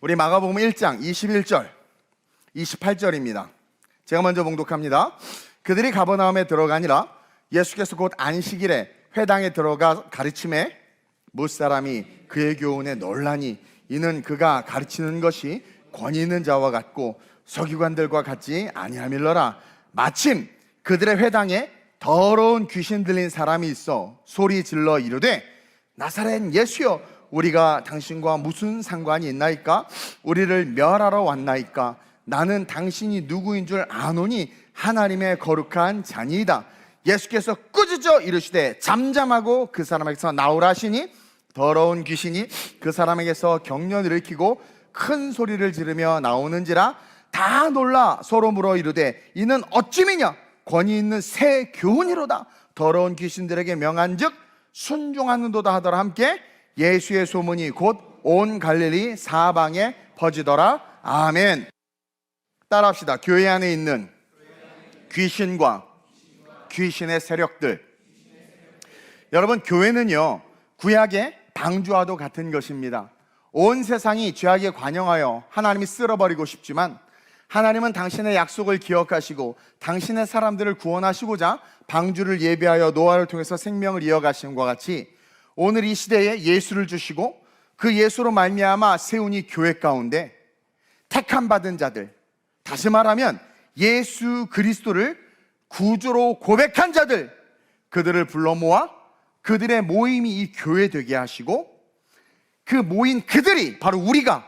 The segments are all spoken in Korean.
우리 마가복음 1장 21절 28절입니다 제가 먼저 봉독합니다. 그들이 가버나움에 들어가니라. 예수께서 곧 안식일에 회당에 들어가 가르침에 무사람이 그의 교훈에 놀라니 이는 그가 가르치는 것이 권위 있는 자와 같고 서기관들과 같지 아니함일러라. 마침 그들의 회당에 더러운 귀신 들린 사람이 있어 소리 질러 이르되 나사렛 예수여 우리가 당신과 무슨 상관이 있나이까? 우리를 멸하러 왔나이까? 나는 당신이 누구인 줄 아노니 하나님의 거룩한 자니이다. 예수께서 꾸짖어 이르시되 잠잠하고 그 사람에게서 나오라 하시니 더러운 귀신이 그 사람에게서 경련을 일으키고 큰 소리를 지르며 나오는지라. 다 놀라 서로 물어 이르되 이는 어찌미냐? 권위 있는 새 교훈이로다. 더러운 귀신들에게 명한즉 순종하는도다 하더라. 함께 예수의 소문이 곧 온 갈릴리 사방에 퍼지더라. 아멘. 따라합시다. 교회 안에 있는 귀신과 귀신의 세력들. 여러분, 교회는요 구약의 방주와도 같은 것입니다. 온 세상이 죄악에 관영하여 하나님이 쓸어버리고 싶지만 하나님은 당신의 약속을 기억하시고 당신의 사람들을 구원하시고자 방주를 예비하여 노아를 통해서 생명을 이어가심과 같이 오늘 이 시대에 예수를 주시고 그 예수로 말미암아 세우니 교회 가운데 택함 받은 자들, 다시 말하면 예수 그리스도를 구주로 고백한 자들, 그들을 불러 모아 그들의 모임이 이 교회 되게 하시고 그 모인 그들이 바로 우리가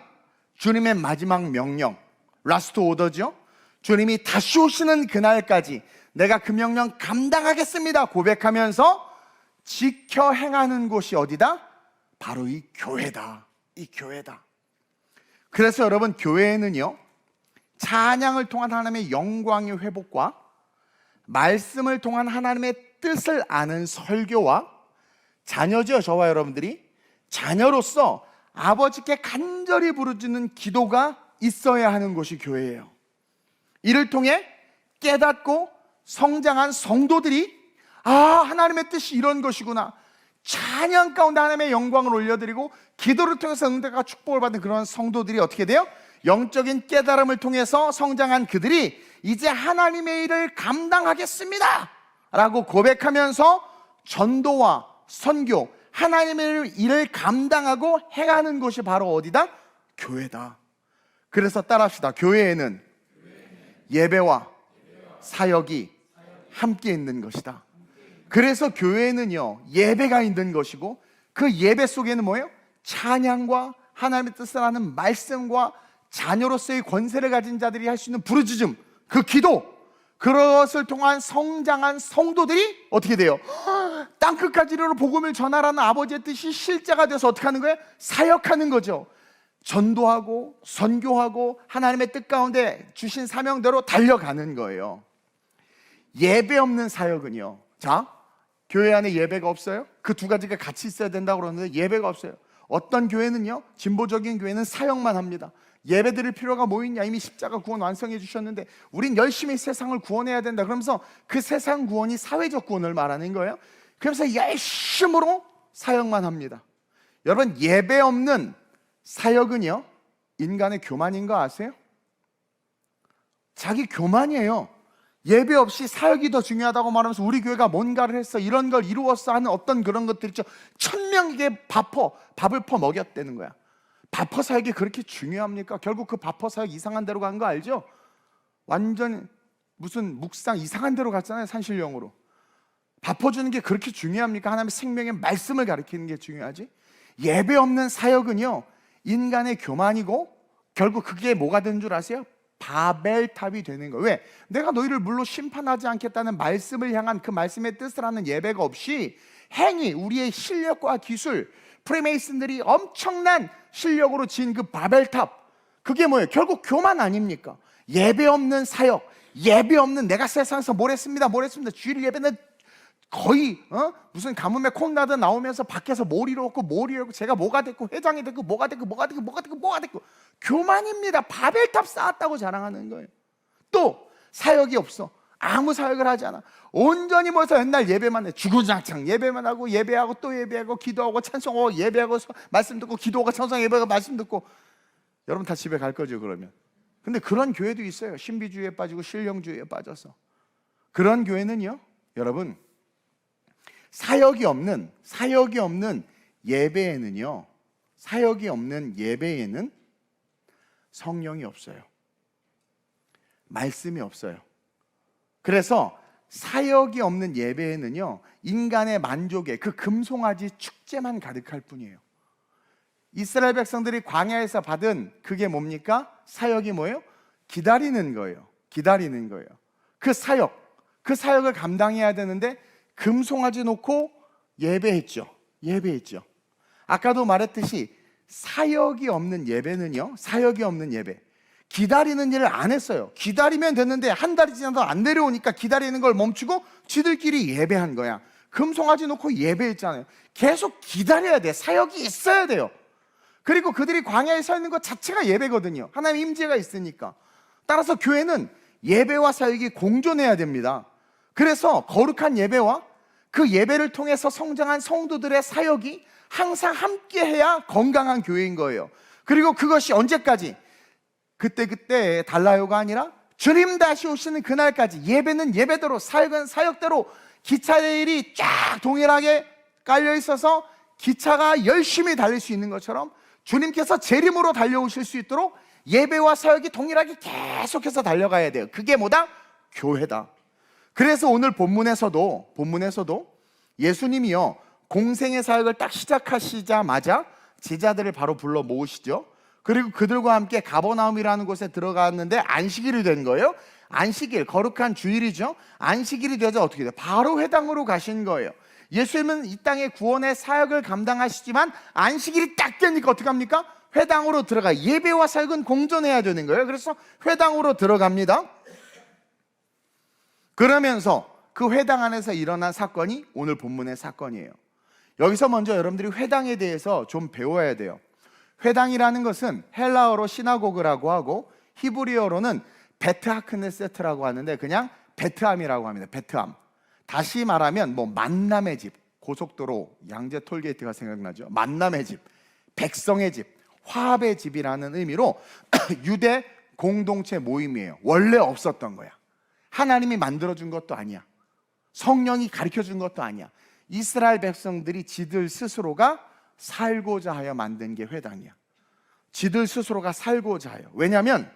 주님의 마지막 명령, 라스트 오더죠. 주님이 다시 오시는 그날까지 내가 그 명령 감당하겠습니다 고백하면서 지켜 행하는 곳이 어디다? 바로 이 교회다. 이 교회다. 그래서 여러분, 교회에는요 찬양을 통한 하나님의 영광의 회복과 말씀을 통한 하나님의 뜻을 아는 설교와 자녀죠. 저와 여러분들이 자녀로서 아버지께 간절히 부르짖는 기도가 있어야 하는 곳이 교회예요. 이를 통해 깨닫고 성장한 성도들이 하나님의 뜻이 이런 것이구나, 찬양 가운데 하나님의 영광을 올려드리고 기도를 통해서 응답과 축복을 받은 그런 성도들이 어떻게 돼요? 영적인 깨달음을 통해서 성장한 그들이 이제 하나님의 일을 감당하겠습니다 라고 고백하면서 전도와 선교, 하나님의 일을 감당하고 행하는 곳이 바로 어디다? 교회다. 그래서 따라합시다. 교회에는 예배와 사역이 함께 있는 것이다. 그래서 교회에는요 예배가 있는 것이고 그 예배 속에는 뭐예요? 찬양과 하나님의 뜻을 아는 말씀과 자녀로서의 권세를 가진 자들이 할 수 있는 부르짖음, 그 기도, 그것을 통한 성장한 성도들이 어떻게 돼요? 땅끝까지 이르러 복음을 전하라는 아버지의 뜻이 실제가 돼서 어떻게 하는 거예요? 사역하는 거죠. 전도하고 선교하고 하나님의 뜻 가운데 주신 사명대로 달려가는 거예요. 예배 없는 사역은요, 자, 교회 안에 예배가 없어요? 그 두 가지가 같이 있어야 된다고 그러는데 예배가 없어요. 어떤 교회는요 진보적인 교회는 사역만 합니다. 예배 드릴 필요가 뭐 있냐, 이미 십자가 구원 완성해 주셨는데 우린 열심히 세상을 구원해야 된다 그러면서 그 세상 구원이 사회적 구원을 말하는 거예요. 그래서 열심으로 사역만 합니다. 여러분, 예배 없는 사역은요 인간의 교만인 거 아세요? 자기 교만이에요. 예배 없이 사역이 더 중요하다고 말하면서 우리 교회가 뭔가를 했어, 이런 걸 이루었어 하는 어떤 그런 것들 있죠. 1000명에게 밥을 퍼 먹였다는 거야. 밥퍼 사역이 그렇게 중요합니까? 결국 그 밥퍼 사역 이상한 데로 간 거 알죠? 완전 무슨 묵상 이상한 데로 갔잖아요. 산신령으로. 밥퍼 주는 게 그렇게 중요합니까? 하나님의 생명의 말씀을 가르치는 게 중요하지. 예배 없는 사역은요 인간의 교만이고 결국 그게 뭐가 되는 줄 아세요? 바벨탑이 되는 거예요. 왜? 내가 너희를 물로 심판하지 않겠다는 말씀을 향한 그 말씀의 뜻을 하는 예배가 없이 행위, 우리의 실력과 기술, 프리메이슨들이 엄청난 실력으로 지은 그 바벨탑, 그게 뭐예요? 결국 교만 아닙니까? 예배 없는 사역, 예배 없는 내가 세상에서 뭘 했습니다 주일 예배는 거의 무슨 가뭄에 콩나듯 나오면서 밖에서 뭘 이루었고 제가 뭐가 됐고 회장이 됐고 뭐가 됐고 교만입니다. 바벨탑 쌓았다고 자랑하는 거예요. 또 사역이 없어. 아무 사역을 하지 않아. 온전히 모여서 옛날 예배만 해. 주구장창 예배만 하고 예배하고 또 예배하고 기도하고 찬송하고 예배하고 말씀 듣고 기도하고 찬송하고 예배하고 말씀 듣고 여러분 다 집에 갈 거죠, 그러면. 근데 그런 교회도 있어요. 신비주의에 빠지고 신령주의에 빠져서. 그런 교회는요, 여러분, 사역이 없는 예배에는요, 사역이 없는 예배에는 성령이 없어요. 말씀이 없어요. 그래서 사역이 없는 예배에는요, 인간의 만족의 그 금송아지 축제만 가득할 뿐이에요. 이스라엘 백성들이 광야에서 받은 그게 뭡니까? 사역이 뭐예요? 기다리는 거예요. 기다리는 거예요. 그 사역을 감당해야 되는데 금송아지 놓고 예배했죠. 아까도 말했듯이 사역이 없는 예배는요, 사역이 없는 예배, 기다리는 일을 안 했어요. 기다리면 됐는데 한 달이 지나도 안 내려오니까 기다리는 걸 멈추고 지들끼리 예배한 거야. 금송아지 놓고 예배했잖아요. 계속 기다려야 돼. 사역이 있어야 돼요. 그리고 그들이 광야에 서 있는 것 자체가 예배거든요. 하나님의 임재가 있으니까. 따라서 교회는 예배와 사역이 공존해야 됩니다. 그래서 거룩한 예배와 그 예배를 통해서 성장한 성도들의 사역이 항상 함께해야 건강한 교회인 거예요. 그리고 그것이 언제까지? 그때 달라요가 아니라 주님 다시 오시는 그날까지. 예배는 예배대로, 사역은 사역대로 기차 레일이 쫙 동일하게 깔려 있어서 기차가 열심히 달릴 수 있는 것처럼 주님께서 재림으로 달려오실 수 있도록 예배와 사역이 동일하게 계속해서 달려가야 돼요. 그게 뭐다? 교회다. 그래서 오늘 본문에서도 예수님이요, 공생의 사역을 딱 시작하시자마자 제자들을 바로 불러 모으시죠. 그리고 그들과 함께 가버나움이라는 곳에 들어갔는데 안식일이 된 거예요. 안식일, 거룩한 주일이죠. 안식일이 되자 어떻게 돼요? 바로 회당으로 가신 거예요. 예수님은 이 땅의 구원의 사역을 감당하시지만 안식일이 딱 되니까 어떻게 합니까? 회당으로 들어가. 예배와 사역은 공존해야 되는 거예요. 그래서 회당으로 들어갑니다. 그러면서 그 회당 안에서 일어난 사건이 오늘 본문의 사건이에요. 여기서 먼저 여러분들이 회당에 대해서 좀 배워야 돼요. 회당이라는 것은 헬라어로 시나고그라고 하고 히브리어로는 베트하크네세트라고 하는데 그냥 베트함이라고 합니다. 베트함. 다시 말하면 만남의 집, 고속도로 양재 톨게이트가 생각나죠. 만남의 집, 백성의 집, 화합의 집이라는 의미로 유대 공동체 모임이에요. 원래 없었던 거야. 하나님이 만들어준 것도 아니야. 성령이 가르쳐준 것도 아니야. 이스라엘 백성들이 지들 스스로가 살고자 하여 만든 게 회당이야. 지들 스스로가 살고자 하여. 왜냐하면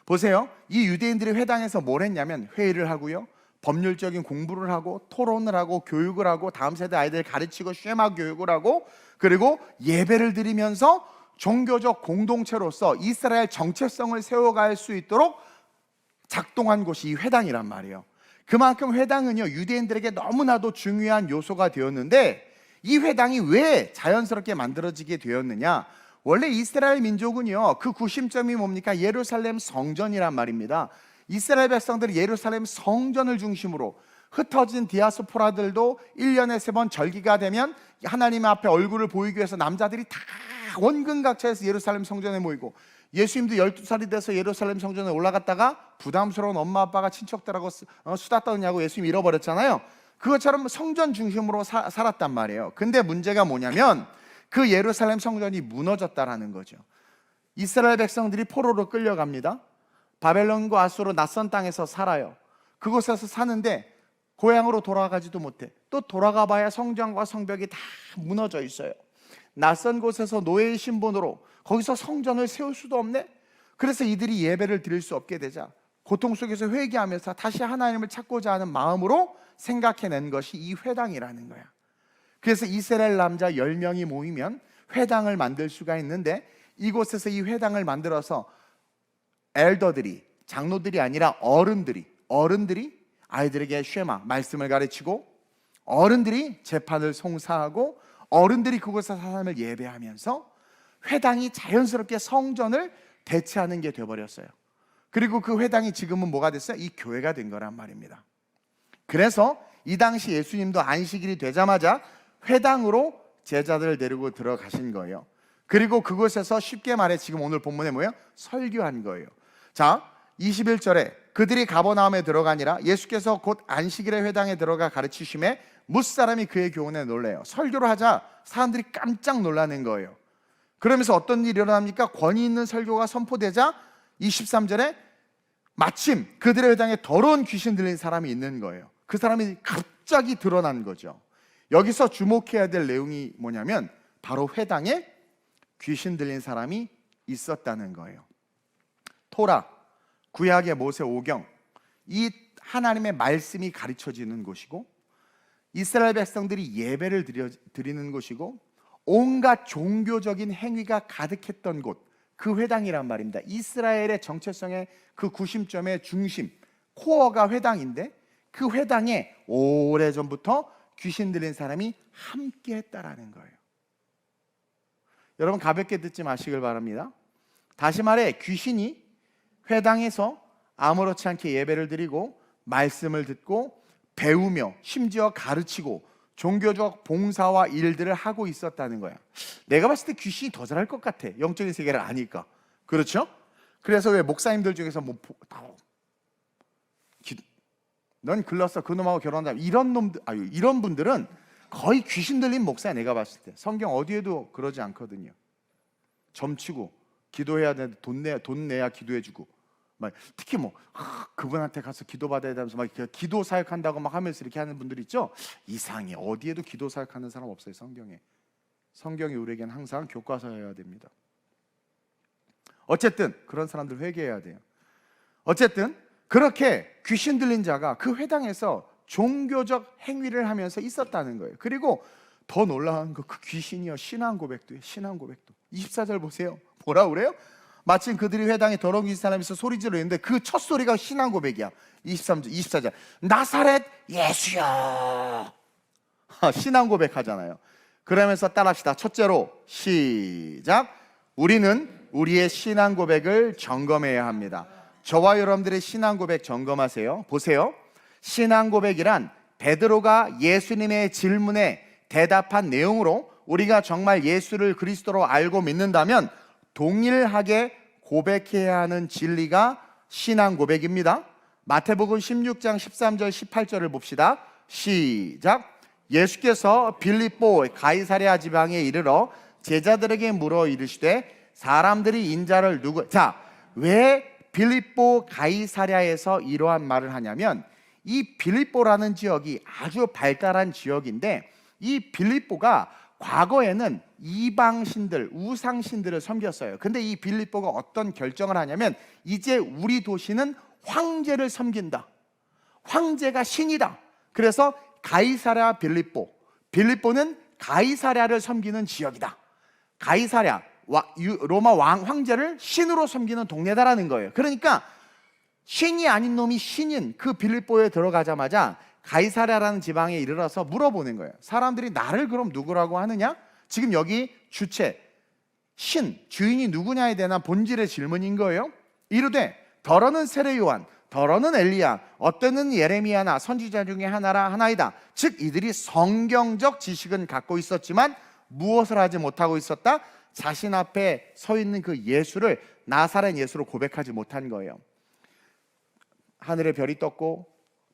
보세요, 이 유대인들이 회당에서 뭘 했냐면 회의를 하고요, 법률적인 공부를 하고 토론을 하고 교육을 하고 다음 세대 아이들 가르치고 쉐마 교육을 하고 그리고 예배를 드리면서 종교적 공동체로서 이스라엘 정체성을 세워갈 수 있도록 작동한 곳이 이 회당이란 말이에요. 그만큼 회당은요, 유대인들에게 너무나도 중요한 요소가 되었는데 이 회당이 왜 자연스럽게 만들어지게 되었느냐? 원래 이스라엘 민족은요, 그 구심점이 뭡니까? 예루살렘 성전이란 말입니다. 이스라엘 백성들이 예루살렘 성전을 중심으로 흩어진 디아스포라들도 1년에 3번 절기가 되면 하나님 앞에 얼굴을 보이기 위해서 남자들이 다 원근각차에서 예루살렘 성전에 모이고, 예수님도 12살이 돼서 예루살렘 성전에 올라갔다가 부담스러운 엄마 아빠가 친척들하고 수다 떠느냐고 예수님 잃어버렸잖아요. 그것처럼 성전 중심으로 살았단 말이에요. 근데 문제가 뭐냐면 그 예루살렘 성전이 무너졌다라는 거죠. 이스라엘 백성들이 포로로 끌려갑니다. 바벨론과 아수르 낯선 땅에서 살아요. 그곳에서 사는데 고향으로 돌아가지도 못해. 또 돌아가 봐야 성전과 성벽이 다 무너져 있어요. 낯선 곳에서 노예의 신분으로 거기서 성전을 세울 수도 없네. 그래서 이들이 예배를 드릴 수 없게 되자 고통 속에서 회개하면서 다시 하나님을 찾고자 하는 마음으로 생각해낸 것이 이 회당이라는 거야. 그래서 이스라엘 남자 10명이 모이면 회당을 만들 수가 있는데, 이곳에서 이 회당을 만들어서 엘더들이, 장로들이 아니라 어른들이 아이들에게 쉐마, 말씀을 가르치고, 어른들이 재판을 송사하고, 어른들이 그곳에서 하나님을 예배하면서 회당이 자연스럽게 성전을 대체하는 게 되어버렸어요. 그리고 그 회당이 지금은 뭐가 됐어요? 이 교회가 된 거란 말입니다. 그래서 이 당시 예수님도 안식일이 되자마자 회당으로 제자들을 데리고 들어가신 거예요. 그리고 그곳에서 쉽게 말해 지금 오늘 본문에 뭐예요? 설교한 거예요. 자, 21절에 그들이 가버나움에 들어가니라 예수께서 곧 안식일의 회당에 들어가 가르치심에 뭇사람이 그의 교훈에 놀래요. 설교를 하자 사람들이 깜짝 놀라는 거예요. 그러면서 어떤 일이 일어납니까? 권위 있는 설교가 선포되자 23절에 마침 그들의 회당에 더러운 귀신 들린 사람이 있는 거예요. 그 사람이 갑자기 드러난 거죠. 여기서 주목해야 될 내용이 뭐냐면 바로 회당에 귀신 들린 사람이 있었다는 거예요. 토라, 구약의 모세 오경, 이 하나님의 말씀이 가르쳐지는 곳이고 이스라엘 백성들이 예배를 드리는 곳이고 온갖 종교적인 행위가 가득했던 곳, 그 회당이란 말입니다. 이스라엘의 정체성의 그 구심점의 중심, 코어가 회당인데 그 회당에 오래전부터 귀신 들린 사람이 함께 했다라는 거예요. 여러분 가볍게 듣지 마시길 바랍니다. 다시 말해 귀신이 회당에서 아무렇지 않게 예배를 드리고 말씀을 듣고 배우며 심지어 가르치고 종교적 봉사와 일들을 하고 있었다는 거야. 내가 봤을 때 귀신이 더 잘할 것 같아. 영적인 세계를 아니까. 그렇죠? 그래서 왜 목사님들 중에서 넌 글렀어, 그놈하고 결혼한다, 이런 분들은 거의 귀신 들린 목사야. 내가 봤을 때 성경 어디에도 그러지 않거든요. 점치고 기도해야 되는데 돈 내야 기도해주고, 막 특히 그분한테 가서 기도받아야 되면서 막 기도 사역한다고 막 하면서 이렇게 하는 분들 있죠. 이상해. 어디에도 기도 사역하는 사람 없어요. 성경이 우리에겐 항상 교과서여야 됩니다. 어쨌든 그런 사람들 회개해야 돼요. 어쨌든 그렇게 귀신 들린 자가 그 회당에서 종교적 행위를 하면서 있었다는 거예요. 그리고 더 놀라운 거, 그 귀신이요 신앙 고백도 해요. 신앙 고백도. 24절 보세요. 뭐라 그래요? 마침 그들이 회당에 더러운 귀신 사람이 있어 소리 지르는데 그 첫 소리가 신앙 고백이야. 24절 나사렛 예수야. 신앙 고백하잖아요. 그러면서 따라합시다. 첫째로 시작. 우리는 우리의 신앙 고백을 점검해야 합니다. 저와 여러분들의 신앙 고백 점검하세요. 보세요. 신앙 고백이란 베드로가 예수님의 질문에 대답한 내용으로 우리가 정말 예수를 그리스도로 알고 믿는다면 동일하게 고백해야 하는 진리가 신앙 고백입니다. 마태복음 16장 13절 18절을 봅시다. 시작. 예수께서 빌립보 가이사랴 지방에 이르러 제자들에게 물어 이르시되 사람들이 인자를 왜 빌립보 가이사랴에서 이러한 말을 하냐면 이 빌립보라는 지역이 아주 발달한 지역인데 이 빌립보가 과거에는 이방신들, 우상신들을 섬겼어요. 근데 이 빌립보가 어떤 결정을 하냐면 이제 우리 도시는 황제를 섬긴다. 황제가 신이다. 그래서 가이사랴 빌립보는 가이사랴를 섬기는 지역이다. 가이사랴, 로마 황제를 신으로 섬기는 동네다라는 거예요. 그러니까 신이 아닌 놈이 신인 그 빌립보에 들어가자마자 가이사랴라는 지방에 이르러서 물어보는 거예요. 사람들이 나를 그럼 누구라고 하느냐? 지금 여기 주체, 주인이 누구냐에 대한 본질의 질문인 거예요. 이르되 더러는 세례 요한, 더러는 엘리야, 어떠는 예레미야나 선지자 중에 하나이다. 즉 이들이 성경적 지식은 갖고 있었지만 무엇을 하지 못하고 있었다? 자신 앞에 서 있는 그 예수를 나사렛 예수로 고백하지 못한 거예요. 하늘에 별이 떴고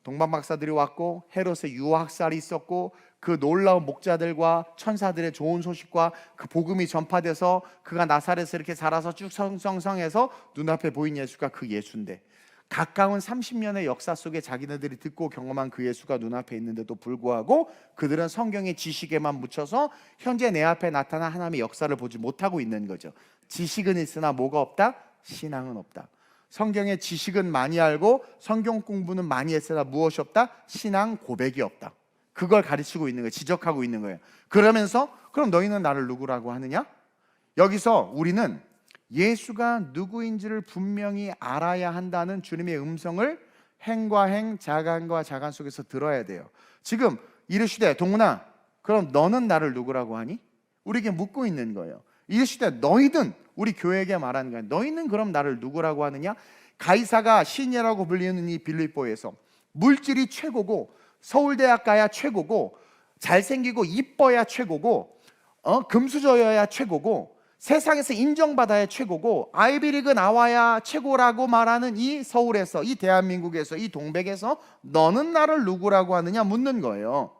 동방 박사들이 왔고 헤롯의 유학살이 있었고 그 놀라운 목자들과 천사들의 좋은 소식과 그 복음이 전파돼서 그가 나사렛에서 이렇게 자라서 쭉 성성해서 눈앞에 보인 예수가 그 예수인데 가까운 30년의 역사 속에 자기네들이 듣고 경험한 그 예수가 눈앞에 있는데도 불구하고 그들은 성경의 지식에만 묻혀서 현재 내 앞에 나타난 하나님의 역사를 보지 못하고 있는 거죠. 지식은 있으나 뭐가 없다? 신앙은 없다. 성경의 지식은 많이 알고 성경 공부는 많이 했으나 무엇이 없다? 신앙 고백이 없다. 그걸 가르치고 있는 거예요. 지적하고 있는 거예요. 그러면서 그럼 너희는 나를 누구라고 하느냐? 여기서 우리는 예수가 누구인지를 분명히 알아야 한다는 주님의 음성을 행과 행, 자간과 자간 속에서 들어야 돼요. 지금 이르시되 동문아 그럼 너는 나를 누구라고 하니? 우리에게 묻고 있는 거예요. 이르시되 너희는, 우리 교회에게 말하는 거예요. 너희는 그럼 나를 누구라고 하느냐? 가이사가 신이라고 불리는 이 빌립보에서 물질이 최고고 서울대학 가야 최고고 잘생기고 이뻐야 최고고 금수저여야 최고고 세상에서 인정받아야 최고고 아이비리그 나와야 최고라고 말하는 이 서울에서, 이 대한민국에서, 이 동백에서 너는 나를 누구라고 하느냐 묻는 거예요.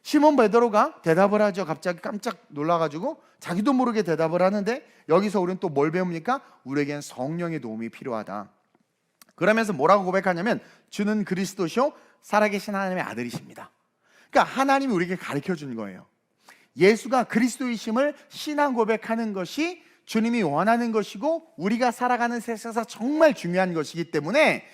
시몬 베드로가 대답을 하죠. 갑자기 깜짝 놀라가지고 자기도 모르게 대답을 하는데, 여기서 우리는 또 뭘 배웁니까? 우리에겐 성령의 도움이 필요하다. 그러면서 뭐라고 고백하냐면, 주는 그리스도시요 살아계신 하나님의 아들이십니다. 그러니까 하나님이 우리에게 가르쳐 준 거예요. 예수가 그리스도이심을 신앙 고백하는 것이 주님이 원하는 것이고, 우리가 살아가는 세상에서 정말 중요한 것이기 때문에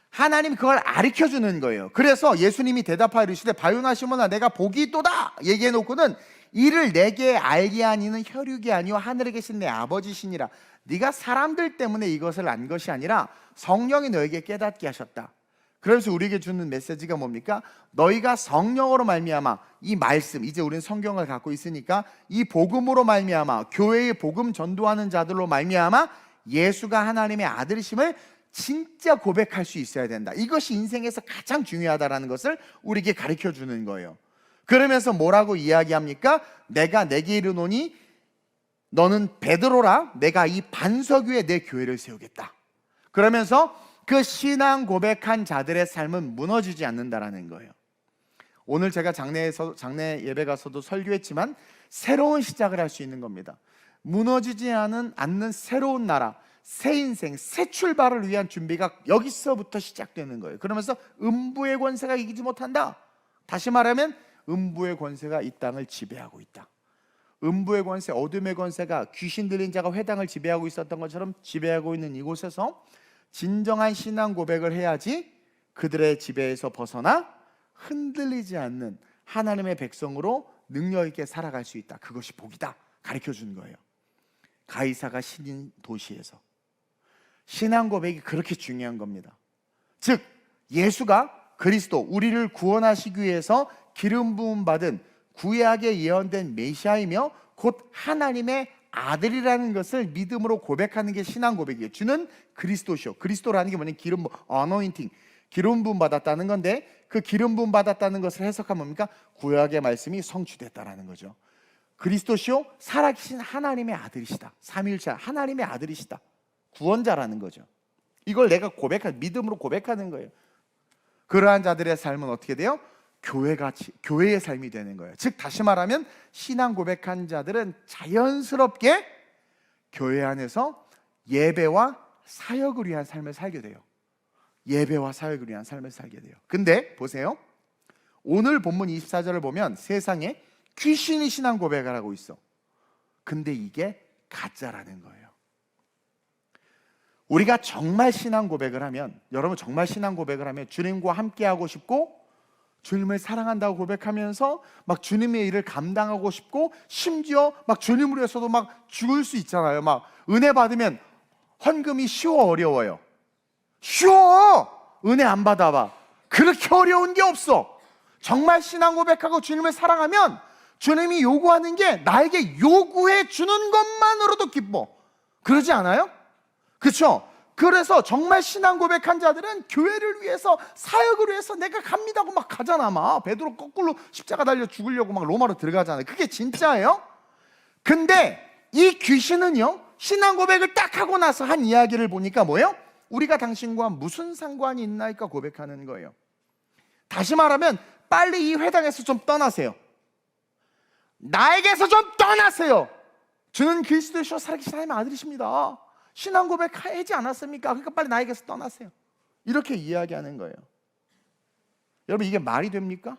하나님이 그걸 가르쳐 주는 거예요. 그래서 예수님이 대답하여 이르시되 바요나 시몬아 내가 복이 있도다 얘기해 놓고는, 이를 내게 알게 하니는 혈육이 아니요 하늘에 계신 내 아버지시니라. 네가 사람들 때문에 이것을 안 것이 아니라 성령이 너에게 깨닫게 하셨다. 그래서 우리에게 주는 메시지가 뭡니까? 너희가 성령으로 말미암아 이 말씀, 이제 우리는 성경을 갖고 있으니까 이 복음으로 말미암아, 교회의 복음 전도하는 자들로 말미암아 예수가 하나님의 아들이심을 진짜 고백할 수 있어야 된다. 이것이 인생에서 가장 중요하다라는 것을 우리에게 가르쳐 주는 거예요. 그러면서 뭐라고 이야기합니까? 내가 내게 이르노니 너는 베드로라. 내가 이 반석 위에 내 교회를 세우겠다. 그러면서 그 신앙 고백한 자들의 삶은 무너지지 않는다라는 거예요. 오늘 제가 장례 예배 가서도 설교했지만 새로운 시작을 할 수 있는 겁니다. 무너지지 않는 새로운 나라, 새 인생, 새 출발을 위한 준비가 여기서부터 시작되는 거예요. 그러면서 음부의 권세가 이기지 못한다. 다시 말하면 음부의 권세가 이 땅을 지배하고 있다. 음부의 권세, 어둠의 권세가 귀신 들린 자가 회당을 지배하고 있었던 것처럼 지배하고 있는 이곳에서 진정한 신앙 고백을 해야지 그들의 지배에서 벗어나 흔들리지 않는 하나님의 백성으로 능력 있게 살아갈 수 있다. 그것이 복이다. 가르쳐 주는 거예요. 가이사가 신인 도시에서 신앙 고백이 그렇게 중요한 겁니다. 즉 예수가 그리스도, 우리를 구원하시기 위해서 기름 부음 받은 구약에 예언된 메시아이며 곧 하나님의 아들이라는 것을 믿음으로 고백하는 게 신앙 고백이에요. 주는 그리스도시요. 그리스도라는 게 뭐냐면 기름, 어노인팅, 기름 부음 받았다는 건데, 그 기름 부음 받았다는 것을 해석하면 뭡니까? 구약의 말씀이 성취됐다라는 거죠. 그리스도시요 살아계신 하나님의 아들이시다. 삼위일체 하나님의 아들이시다. 구원자라는 거죠. 이걸 내가 믿음으로 고백하는 거예요. 그러한 자들의 삶은 어떻게 돼요? 교회의 삶이 되는 거예요. 즉 다시 말하면 신앙 고백한 자들은 자연스럽게 교회 안에서 예배와 사역을 위한 삶을 살게 돼요. 예배와 사역을 위한 삶을 살게 돼요. 근데 보세요. 오늘 본문 24절을 보면 세상에 귀신이 신앙 고백을 하고 있어. 근데 이게 가짜라는 거예요. 우리가 정말 신앙 고백을 하면, 여러분 정말 신앙 고백을 하면 주님과 함께 하고 싶고 주님을 사랑한다고 고백하면서 막 주님의 일을 감당하고 싶고, 심지어 막 주님을 위해서도 막 죽을 수 있잖아요. 막 은혜 받으면 헌금이 쉬워 어려워요? 쉬워! 은혜 안 받아봐. 그렇게 어려운 게 없어. 정말 신앙 고백하고 주님을 사랑하면 주님이 요구하는 게 나에게 요구해 주는 것만으로도 기뻐. 그러지 않아요? 그렇죠? 그래서 정말 신앙 고백한 자들은 교회를 위해서, 사역을 위해서 내가 갑니다 하고 막 가잖아. 막 베드로 거꾸로 십자가 달려 죽으려고 막 로마로 들어가잖아요. 그게 진짜예요? 근데 이 귀신은요, 신앙 고백을 딱 하고 나서 한 이야기를 보니까 뭐예요? 우리가 당신과 무슨 상관이 있나이까 고백하는 거예요. 다시 말하면 빨리 이 회당에서 좀 떠나세요. 나에게서 좀 떠나세요. 주는 그리스도시요 살아계신 하나님의 아들이십니다. 신앙 고백하지 않았습니까? 그러니까 빨리 나에게서 떠나세요. 이렇게 이야기하는 거예요. 여러분 이게 말이 됩니까?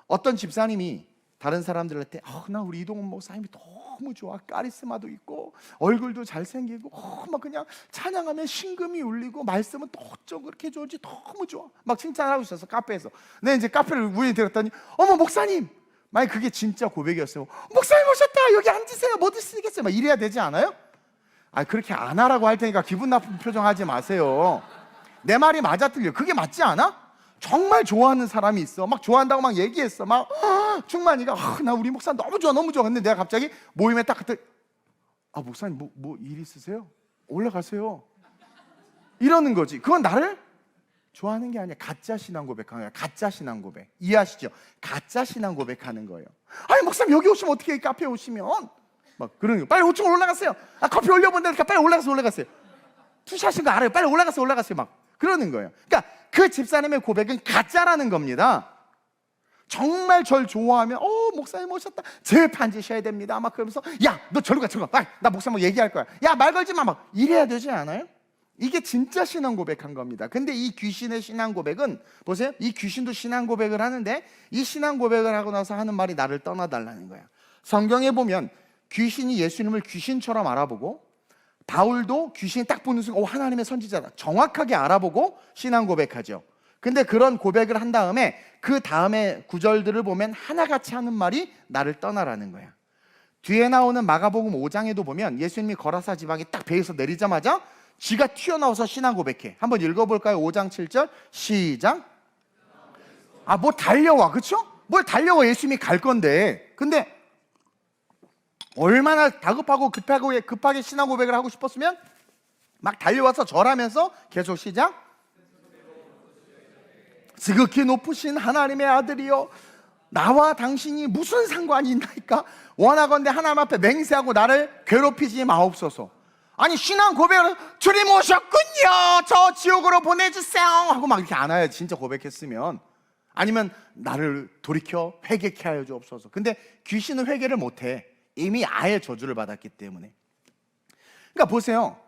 어떤 집사님이 다른 사람들한테 나 우리 이동훈 목사님이 너무 좋아. 카리스마도 있고 얼굴도 잘생기고 막 그냥 찬양하면 신금이 울리고 말씀은 또 어쩜 그렇게 좋은지 너무 좋아. 막 칭찬하고 있어서 카페에서. 네, 이제 카페를 우연히 들었더니 어머 목사님! 만약 그게 진짜 고백이었어요. 목사님 오셨다. 여기 앉으세요. 뭐 드시겠어요? 막 이래야 되지 않아요? 그렇게 안 하라고 할 테니까 기분 나쁜 표정 하지 마세요. 내 말이 맞아 틀려. 그게 맞지 않아? 정말 좋아하는 사람이 있어. 막 좋아한다고 막 얘기했어. 막 충만이가 나 우리 목사 너무 좋아 너무 좋아. 근데 내가 갑자기 모임에 딱 갔더니 목사님 뭐 일 있으세요? 올라가세요. 이러는 거지. 그건 나를 좋아하는 게 아니야. 가짜 신앙 고백하는 거야. 가짜 신앙 고백. 이해하시죠? 가짜 신앙 고백하는 거예요. 목사님 여기 오시면 어떻게 해? 카페에 오시면 막 그런 거. 빨리 5층 올라가세요. 커피 올려본다니까 빨리 올라가세요. 투샷인 거 알아요. 빨리 올라가세요. 막 그러는 거예요. 그러니까 그 집사님의 고백은 가짜라는 겁니다. 정말 절 좋아하면 목사님 오셨다, 제일 반지셔야 됩니다 막 그러면서 야 너 저리 가 저리 가, 나 목사님 얘기할 거야, 야 말 걸지 마 막 이래야 되지 않아요? 이게 진짜 신앙 고백한 겁니다. 근데 이 귀신의 신앙 고백은 보세요, 이 귀신도 신앙 고백을 하는데 이 신앙 고백을 하고 나서 하는 말이 나를 떠나달라는 거야. 성경에 보면 귀신이 예수님을 귀신처럼 알아보고, 바울도 귀신이 딱 보는 순간 하나님의 선지자다 정확하게 알아보고 신앙 고백하죠. 근데 그런 고백을 한 다음에 그 다음에 구절들을 보면 하나같이 하는 말이 나를 떠나라는 거야. 뒤에 나오는 마가복음 5장에도 보면 예수님이 거라사 지방에 딱 배에서 내리자마자 쥐가 튀어나와서 신앙 고백해. 한번 읽어볼까요? 5장 7절 시작. 뭐 달려와, 그쵸? 뭘 달려와, 예수님이 갈 건데. 근데 얼마나 다급하고 급하게 신앙 고백을 하고 싶었으면 막 달려와서 절하면서 계속 시작. 지극히 높으신 하나님의 아들이여, 나와 당신이 무슨 상관이 있나이까? 원하건대 하나님 앞에 맹세하고 나를 괴롭히지 마옵소서. 아니 신앙 고백을 주님 오셨군요, 저 지옥으로 보내주세요 하고 막 이렇게 안 와요. 진짜 고백했으면. 아니면 나를 돌이켜 회개케 하여 주옵소서. 근데 귀신은 회개를 못해. 이미 아예 저주를 받았기 때문에. 그러니까 보세요,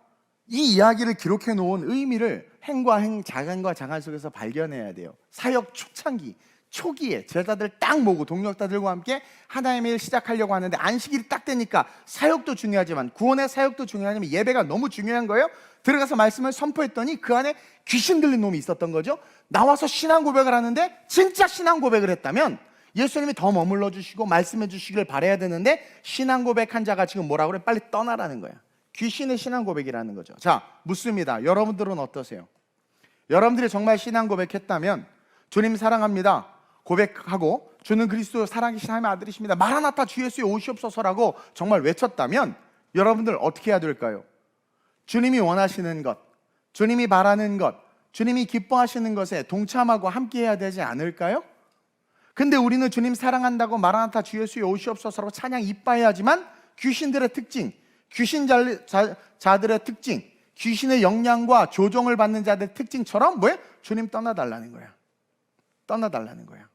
이 이야기를 기록해 놓은 의미를 행과 행, 자간과 자간 속에서 발견해야 돼요. 사역 초창기 초기에 제자들 딱 모으고 동력자들과 함께 하나님의 일 시작하려고 하는데 안식일이 딱 되니까 사역도 중요하지만 구원의 사역도 중요하지만 예배가 너무 중요한 거예요. 들어가서 말씀을 선포했더니 그 안에 귀신 들린 놈이 있었던 거죠. 나와서 신앙 고백을 하는데 진짜 신앙 고백을 했다면 예수님이 더 머물러 주시고 말씀해 주시길 바라야 되는데 신앙 고백한 자가 지금 뭐라고 그래? 빨리 떠나라는 거야. 귀신의 신앙 고백이라는 거죠. 자, 묻습니다. 여러분들은 어떠세요? 여러분들이 정말 신앙 고백했다면 주님 사랑합니다 고백하고 주는 그리스도 살아계신 하나님의 아들이십니다, 마라나타 주 예수에 오시옵소서라고 정말 외쳤다면 여러분들 어떻게 해야 될까요? 주님이 원하시는 것, 주님이 바라는 것, 주님이 기뻐하시는 것에 동참하고 함께 해야 되지 않을까요? 근데 우리는 주님 사랑한다고 마라나타 주 예수에 오시옵소서라고 찬양 이빠해야지만 귀신들의 특징, 귀신자들의 특징, 귀신의 영향과 조종을 받는 자들의 특징처럼 뭐예요? 주님 떠나달라는 거야. 떠나달라는 거야.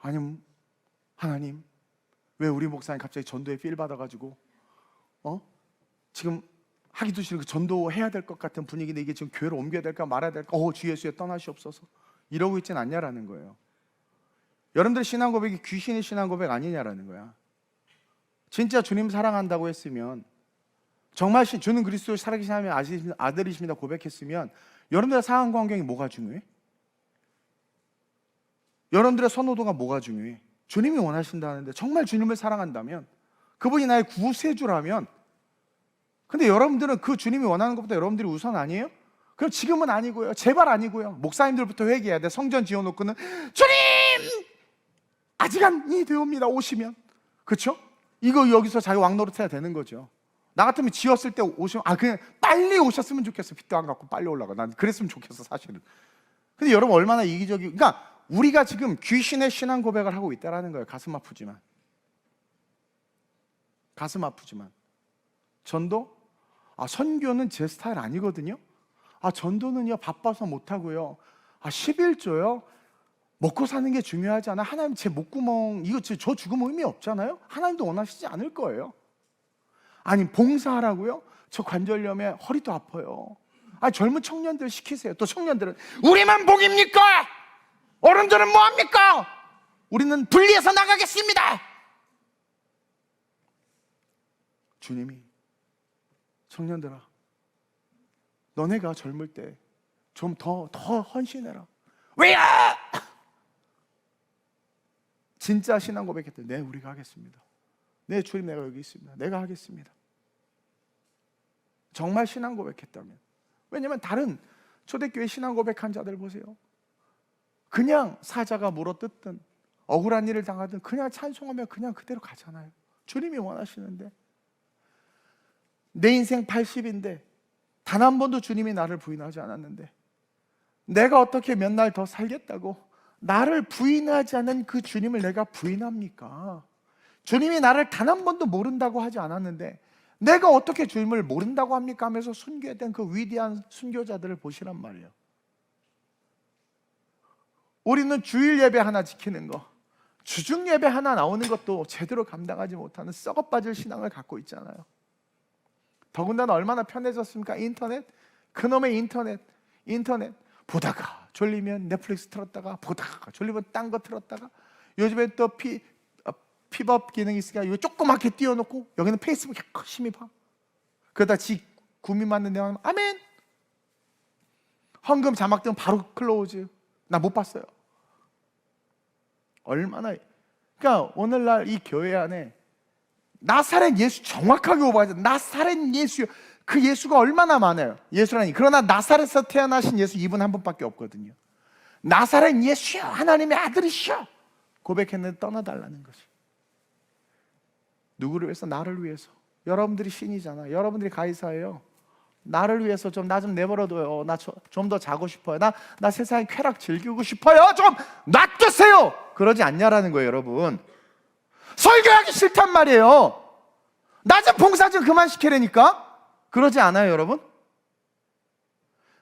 아니 하나님 왜 우리 목사님 갑자기 전도에 필 받아가지고 지금 하기도 싫은 그 전도해야 될 것 같은 분위기인데 이게 지금 교회로 옮겨야 될까 말아야 될까? 주 예수에 떠나시옵소서 이러고 있진 않냐라는 거예요. 여러분들 신앙 고백이 귀신의 신앙 고백 아니냐라는 거야. 진짜 주님 사랑한다고 했으면, 정말 주는 그리스도 살아계신 하나님의 아들이십니다 고백했으면 여러분들의 상황과 환경이 뭐가 중요해? 여러분들의 선호도가 뭐가 중요해? 주님이 원하신다는데, 정말 주님을 사랑한다면, 그분이 나의 구세주라면, 근데 여러분들은 그 주님이 원하는 것보다 여러분들이 우선 아니에요? 그럼 지금은 아니고요, 제발 아니고요, 목사님들부터 회개해야 돼. 성전 지어놓고는 주님 아직 아니 되옵니다 오시면, 그렇죠? 이거 여기서 자기 왕노릇해야 되는 거죠. 나 같으면 지었을 때 오시면 그냥 빨리 오셨으면 좋겠어. 빚도 안 갚고 빨리 올라가. 난 그랬으면 좋겠어 사실은. 근데 여러분 얼마나 이기적이, 그러니까 우리가 지금 귀신의 신앙 고백을 하고 있다라는 거예요. 가슴 아프지만 전도? 선교는 제 스타일 아니거든요. 전도는요 바빠서 못하고요. 11조요 먹고 사는 게 중요하지 않아? 하나님 제 목구멍 이거 저 죽으면 의미 없잖아요. 하나님도 원하시지 않을 거예요. 아니 봉사하라고요? 저 관절염에 허리도 아파요. 젊은 청년들 시키세요. 또 청년들은 우리만 복입니까? 어른들은 뭐합니까? 우리는 분리해서 나가겠습니다. 주님이 청년들아 너네가 젊을 때 좀 더 헌신해라. 왜요? 진짜 신앙 고백했더니 네 우리가 하겠습니다. 네 주님 내가 여기 있습니다. 내가 하겠습니다. 정말 신앙 고백했다면. 왜냐면 다른 초대교회 신앙 고백한 자들 보세요. 그냥 사자가 물어뜯든 억울한 일을 당하든 그냥 찬송하면 그냥 그대로 가잖아요. 주님이 원하시는데. 내 인생 80인데 단 한 번도 주님이 나를 부인하지 않았는데 내가 어떻게 몇 날 더 살겠다고 나를 부인하지 않은 그 주님을 내가 부인합니까? 주님이 나를 단 한 번도 모른다고 하지 않았는데 내가 어떻게 주님을 모른다고 합니까? 하면서 순교했던 그 위대한 순교자들을 보시란 말이에요. 우리는 주일 예배 하나 지키는 거, 주중 예배 하나 나오는 것도 제대로 감당하지 못하는 썩어빠질 신앙을 갖고 있잖아요. 더군다나 얼마나 편해졌습니까? 인터넷, 그놈의 인터넷 보다가 졸리면 넷플릭스 틀었다가, 보다가 졸리면 딴 거 틀었다가, 요즘에 또 픽업 기능이 있으니까 이거 조그맣게 띄워놓고 여기는 페이스북 열심히 봐. 그러다 지 구미 맞는 데만 아멘. 헌금 자막 뜨면 바로 클로즈. 나 못 봤어요. 얼마나. 그러니까 오늘날 이 교회 안에 나사렛 예수 정확하게 오버해야 돼. 나사렛 예수, 그 예수가 얼마나 많아요. 예수라니. 그러나 나사렛에서 태어나신 예수 이분 한 분밖에 없거든요. 나사렛 예수여, 하나님의 아들이시여 고백했는데 떠나달라는 것이. 누구를 위해서? 나를 위해서. 여러분들이 신이잖아. 여러분들이 가이사예요. 나를 위해서 좀 나 좀 내버려둬요. 나 좀 더 자고 싶어요. 나 세상의 쾌락 즐기고 싶어요. 좀 놔두세요. 그러지 않냐라는 거예요, 여러분. 설교하기 싫단 말이에요. 나 좀 봉사 좀 그만 시키라니까. 그러지 않아요, 여러분?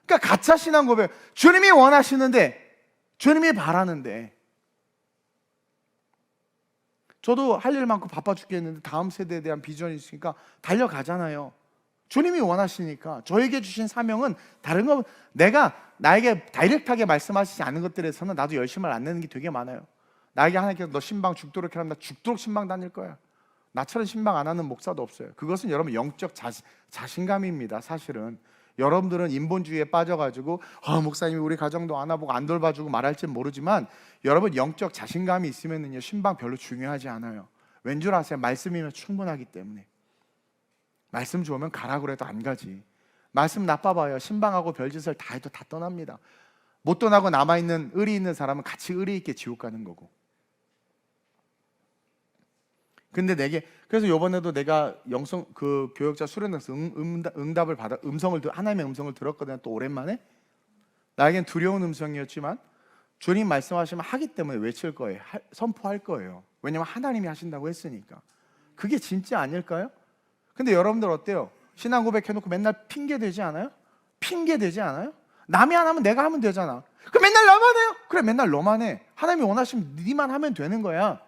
그러니까 가짜 신앙 고백. 주님이 원하시는데, 주님이 바라는데. 저도 할 일 많고 바빠 죽겠는데 다음 세대에 대한 비전이 있으니까 달려가잖아요. 주님이 원하시니까. 저에게 주신 사명은 다른 거, 내가 나에게 다이렉트하게 말씀하시지 않은 것들에서는 나도 열심을 안 내는 게 되게 많아요. 나에게 하나님께서 너 신방 죽도록 하면 나 죽도록 신방 다닐 거야. 나처럼 신방 안 하는 목사도 없어요. 그것은 여러분 영적 자신감입니다. 사실은 여러분들은 인본주의에 빠져가지고 목사님이 우리 가정도 안아보고 안 돌봐주고 말할지 모르지만, 여러분 영적 자신감이 있으면은요 신방 별로 중요하지 않아요. 왠 줄 아세요? 말씀이면 충분하기 때문에. 말씀 좋으면 가라고 해도 안 가지. 말씀 나빠봐요. 신방하고 별짓을 다 해도 다 떠납니다. 못 떠나고 남아있는 의리 있는 사람은 같이 의리 있게 지옥 가는 거고. 근데 그래서 요번에도 내가 영성 그 교역자 수련회에서 응답을 받아 하나님의 음성을 들었거든요. 또 오랜만에. 나에겐 두려운 음성이었지만 주님 말씀하시면 하기 때문에 외칠 거예요. 선포할 거예요. 왜냐면 하나님이 하신다고 했으니까. 그게 진짜 아닐까요? 근데 여러분들 어때요? 신앙 고백해놓고 맨날 핑계 되지 않아요? 핑계 되지 않아요? 남이 안 하면 내가 하면 되잖아. 그럼 맨날 너만 해요? 그래, 맨날 너만 해. 하나님이 원하시면 네만 하면 되는 거야.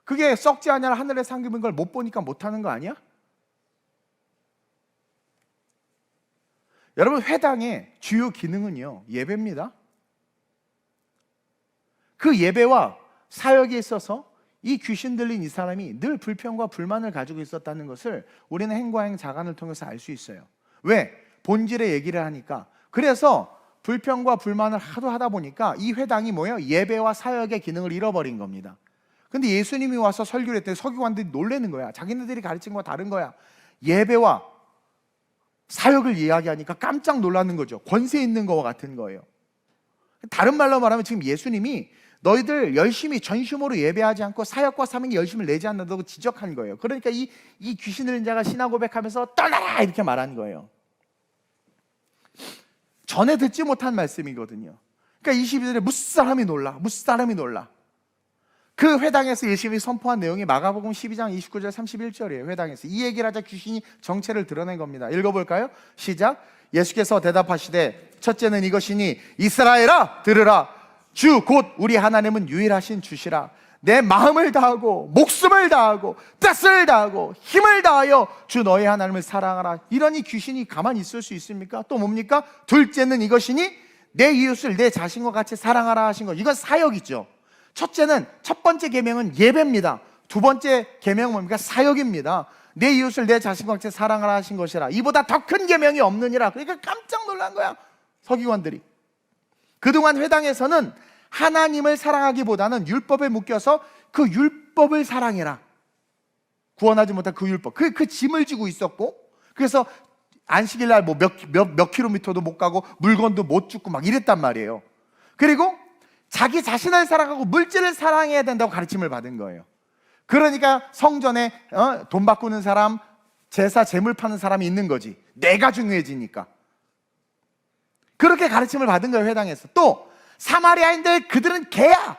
그게 썩지 않냐 하늘의 상급인 걸 못 보니까 못하는 거 아니야? 여러분, 회당의 주요 기능은요 예배입니다. 그 예배와 사역에 있어서 이 귀신 들린 이 사람이 늘 불평과 불만을 가지고 있었다는 것을 우리는 행과 행 자간을 통해서 알 수 있어요. 왜? 본질의 얘기를 하니까. 그래서 불평과 불만을 하도 하다 보니까 이 회당이 뭐예요? 예배와 사역의 기능을 잃어버린 겁니다. 근데 예수님이 와서 설교를 했더니 서기관들이 놀라는 거야. 자기네들이 가르친 거와 다른 거야. 예배와 사역을 이야기하니까 깜짝 놀라는 거죠. 권세 있는 거와 같은 거예요. 다른 말로 말하면 지금 예수님이 너희들 열심히 전심으로 예배하지 않고 사역과 사명에 열심을 내지 않는다고 지적한 거예요. 그러니까 이 귀신 들린 자가 신앙 고백하면서 떠나라 이렇게 말한 거예요. 전에 듣지 못한 말씀이거든요. 그러니까 22절에 무사람이 놀라. 그 회당에서 예수님이 선포한 내용이 마가복음 12장 29절 31절이에요. 회당에서 이 얘기를 하자 귀신이 정체를 드러낸 겁니다. 읽어볼까요? 시작. 예수께서 대답하시되 첫째는 이것이니 이스라엘아 들으라. 주 곧 우리 하나님은 유일하신 주시라. 내 마음을 다하고 목숨을 다하고 뜻을 다하고 힘을 다하여 주 너희 하나님을 사랑하라. 이러니 귀신이 가만히 있을 수 있습니까? 또 뭡니까? 둘째는 이것이니 내 이웃을 내 자신과 같이 사랑하라 하신 것. 이건 사역이죠. 첫 번째 계명은 예배입니다. 두 번째 계명은 뭡니까? 사역입니다. 내 이웃을 내 자신과 같이 사랑하라 하신 것이라. 이보다 더 큰 계명이 없느니라. 그러니까 깜짝 놀란 거야, 서기관들이. 그동안 회당에서는 하나님을 사랑하기보다는 율법에 묶여서 그 율법을 사랑해라, 구원하지 못한 그 율법, 그 짐을 지고 있었고, 그래서 안식일날 뭐 몇 킬로미터도 못 가고 물건도 못 줍고 막 이랬단 말이에요. 그리고 자기 자신을 사랑하고 물질을 사랑해야 된다고 가르침을 받은 거예요. 그러니까 성전에 돈 바꾸는 사람, 제사 재물 파는 사람이 있는 거지. 내가 중요해지니까. 그렇게 가르침을 받은 거예요, 회당에서. 또 사마리아인들, 그들은 개야.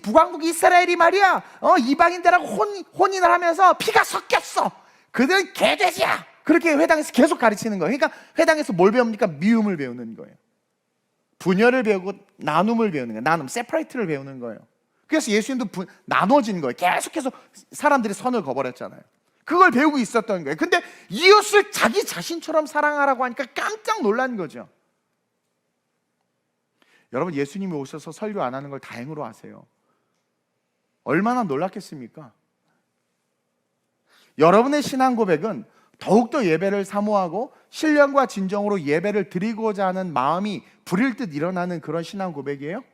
북왕국 이스라엘이 말이야, 이방인들하고 혼인을 하면서 피가 섞였어. 그들은 개돼지야. 그렇게 회당에서 계속 가르치는 거예요. 그러니까 회당에서 뭘 배웁니까? 미움을 배우는 거예요. 분열을 배우고 나눔을 배우는 거예요. 나눔, 세퍼레이트를 배우는 거예요. 그래서 예수님도 나눠진 거예요. 계속해서 사람들이 선을 거버렸잖아요. 그걸 배우고 있었던 거예요. 근데 이웃을 자기 자신처럼 사랑하라고 하니까 깜짝 놀란 거죠. 여러분, 예수님이 오셔서 설교 안 하는 걸 다행으로 하세요. 얼마나 놀랐겠습니까? 여러분의 신앙 고백은 더욱더 예배를 사모하고 신령과 진정으로 예배를 드리고자 하는 마음이 불일 듯 일어나는 그런 신앙 고백이에요?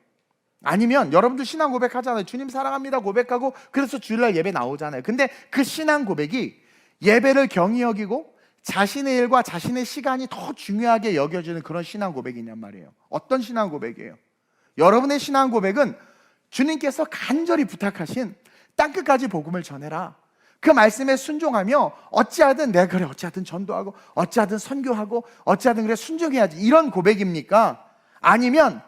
아니면 여러분도 신앙 고백하잖아요. 주님 사랑합니다 고백하고 그래서 주일날 예배 나오잖아요. 근데 그 신앙 고백이 예배를 경히 여기고 자신의 일과 자신의 시간이 더 중요하게 여겨지는 그런 신앙 고백이냔 말이에요. 어떤 신앙 고백이에요? 여러분의 신앙 고백은 주님께서 간절히 부탁하신 땅끝까지 복음을 전해라, 그 말씀에 순종하며 어찌하든 내가 그래 어찌하든 전도하고 어찌하든 선교하고 어찌하든 그래 순종해야지, 이런 고백입니까? 아니면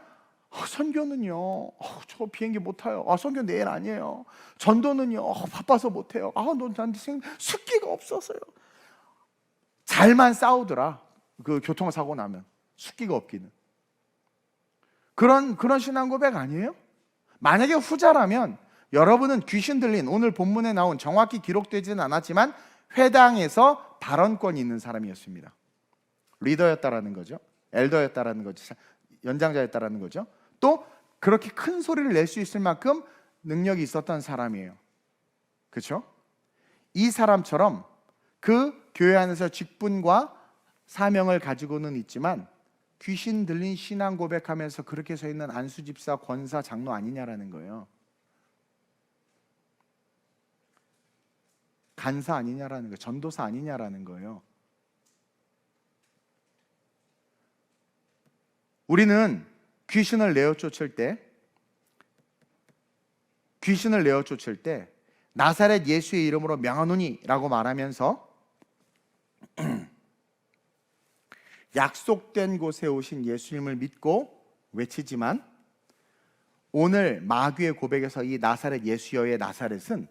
선교는요, 저 비행기 못 타요. 선교 내일 아니에요. 전도는요, 바빠서 못 해요. 너 나한테 숙기가 없어서요. 잘만 싸우더라. 그 교통사고 나면 숙기가 없기는. 그런 신앙 고백 아니에요? 만약에 후자라면 여러분은 귀신 들린, 오늘 본문에 나온 정확히 기록되지는 않았지만 회당에서 발언권이 있는 사람이었습니다. 리더였다라는 거죠. 엘더였다라는 거죠. 연장자였다라는 거죠. 또 그렇게 큰 소리를 낼 수 있을 만큼 능력이 있었던 사람이에요. 그렇죠? 이 사람처럼 그 교회 안에서 직분과 사명을 가지고는 있지만 귀신 들린 신앙 고백하면서 그렇게 서 있는 안수 집사, 권사, 장로 아니냐라는 거예요. 간사 아니냐라는 거예요. 전도사 아니냐라는 거예요. 우리는 귀신을 내어 쫓을 때 나사렛 예수의 이름으로 명하노니 라고 말하면서 약속된 곳에 오신 예수님을 믿고 외치지만, 오늘 마귀의 고백에서 이 나사렛 예수여의 나사렛은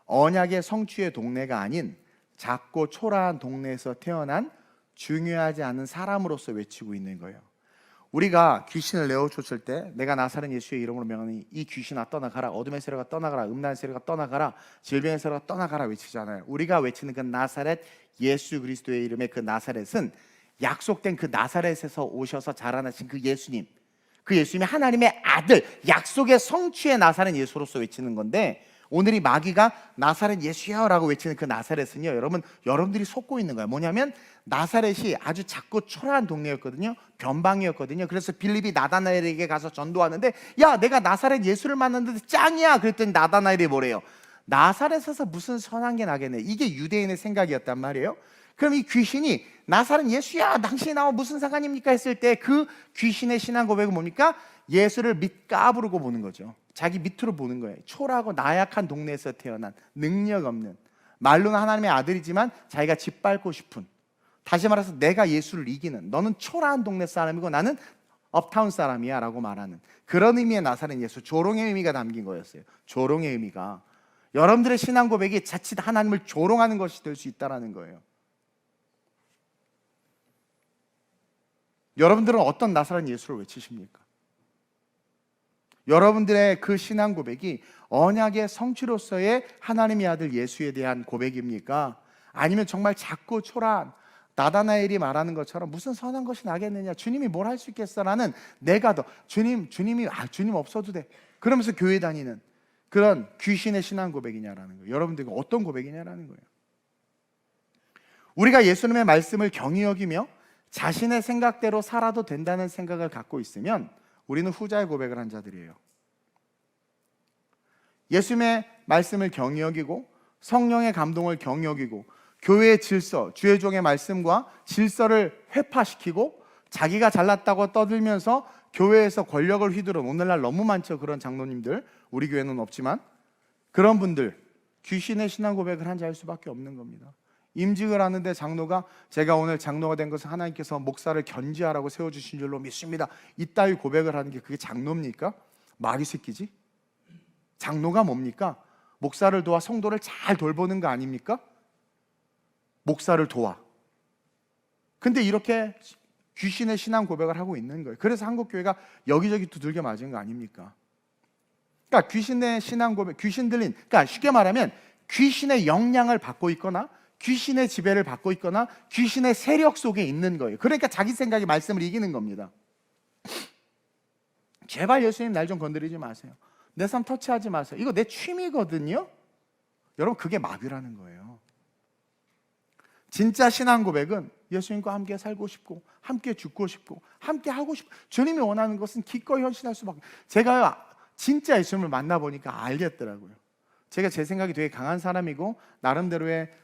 언약의 성취의 동네가 아닌 작고 초라한 동네에서 태어난 중요하지 않은 사람으로서 외치고 있는 거예요. 우리가 귀신을 내어 쫓을 때 내가 나사렛 예수의 이름으로 명하니 이 귀신아 떠나가라, 어둠의 세력아 떠나가라, 음란의 세력아 떠나가라, 질병의 세력아 떠나가라 외치잖아요. 우리가 외치는 그 나사렛 예수 그리스도의 이름의 그 나사렛은 약속된 그 나사렛에서 오셔서 자라나신 그 예수님, 그 예수님이 하나님의 아들, 약속의 성취의 나사렛 예수로서 외치는 건데, 오늘 이 마귀가 나사렛 예수여 라고 외치는 그 나사렛은요, 여러분들이 속고 있는 거예요. 뭐냐면 나사렛이 아주 작고 초라한 동네였거든요. 변방이었거든요. 그래서 빌립이 나다나엘에게 가서 전도하는데, 야 내가 나사렛 예수를 만났는데 짱이야 그랬더니 나다나엘이 뭐래요? 나사렛에서 무슨 선한 게 나겠네. 이게 유대인의 생각이었단 말이에요. 그럼 이 귀신이 나사렛 예수야 당신이 나와 무슨 상관입니까 했을 때 그 귀신의 신앙 고백은 뭡니까? 예수를 밑까부르고 보는 거죠. 자기 밑으로 보는 거예요. 초라하고 나약한 동네에서 태어난 능력 없는, 말로는 하나님의 아들이지만 자기가 짓밟고 싶은, 다시 말해서 내가 예수를 이기는, 너는 초라한 동네 사람이고 나는 업타운 사람이야 라고 말하는 그런 의미의 나사렛 예수, 조롱의 의미가 담긴 거였어요. 조롱의 의미가 여러분들의 신앙 고백이 자칫 하나님을 조롱하는 것이 될 수 있다는 거예요. 여러분들은 어떤 나사렛 예수를 외치십니까? 여러분들의 그 신앙 고백이 언약의 성취로서의 하나님의 아들 예수에 대한 고백입니까? 아니면 정말 작고 초라한 나다나엘이 말하는 것처럼 무슨 선한 것이 나겠느냐, 주님이 뭘 할 수 있겠어라는, 내가 더 주님 없어도 돼 그러면서 교회 다니는 그런 귀신의 신앙 고백이냐라는 거예요. 여러분들이 어떤 고백이냐라는 거예요. 우리가 예수님의 말씀을 경히 여기며 자신의 생각대로 살아도 된다는 생각을 갖고 있으면 우리는 후자의 고백을 한 자들이에요. 예수님의 말씀을 경히 여기고 성령의 감동을 경히 여기고 교회의 질서, 주의 종의 말씀과 질서를 회파시키고 자기가 잘났다고 떠들면서 교회에서 권력을 휘두른, 오늘날 너무 많죠 그런 장로님들, 우리 교회는 없지만 그런 분들, 귀신의 신앙 고백을 한 자일 수밖에 없는 겁니다. 임직을 하는데 장로가, 제가 오늘 장로가 된 것은 하나님께서 목사를 견지하라고 세워주신 줄로 믿습니다, 이따위 고백을 하는 게 그게 장로입니까? 마귀 새끼지. 장로가 뭡니까? 목사를 도와 성도를 잘 돌보는 거 아닙니까? 목사를 도와. 근데 이렇게 귀신의 신앙 고백을 하고 있는 거예요. 그래서 한국 교회가 여기저기 두들겨 맞은 거 아닙니까? 그러니까 귀신의 신앙 고백, 귀신 들린, 그러니까 쉽게 말하면 귀신의 영향을 받고 있거나 귀신의 지배를 받고 있거나 귀신의 세력 속에 있는 거예요. 그러니까 자기 생각이 말씀을 이기는 겁니다. 제발 예수님 날 좀 건드리지 마세요. 내 삶 터치하지 마세요. 이거 내 취미거든요. 여러분, 그게 마귀라는 거예요. 진짜 신앙 고백은 예수님과 함께 살고 싶고 함께 죽고 싶고 함께 하고 싶고, 주님이 원하는 것은 기꺼이 헌신할 수밖에. 제가 진짜 예수님을 만나보니까 알겠더라고요. 제가 제 생각이 되게 강한 사람이고 나름대로의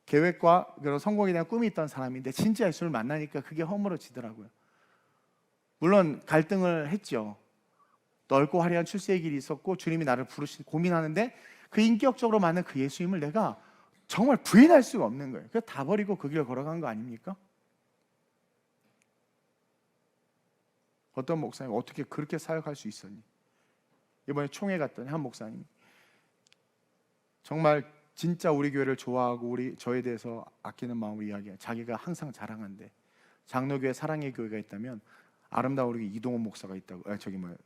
계획과 그런 성공에 대한 꿈이 있던 사람인데 진짜 예수님을 만나니까 그게 허물어지더라고요. 물론 갈등을 했죠. 넓고 화려한 출세의 길이 있었고 주님이 나를 부르시 고민하는데 그 인격적으로 많은 그 예수님을 내가 정말 부인할 수가 없는 거예요. 그래서 다 버리고 그 길을 걸어간 거 아닙니까? 어떤 목사님 어떻게 그렇게 사역할 수 있었니? 이번에 총회 갔더니 한 목사님 정말 진짜 우리 교회를 좋아하고 저에 대해서 아끼는 마음으로 이야기해요. 자기가 항상 자랑한대. 장로교회 사랑의 교회가 있다면 아름다운 우리 이동원 목사가 있다고.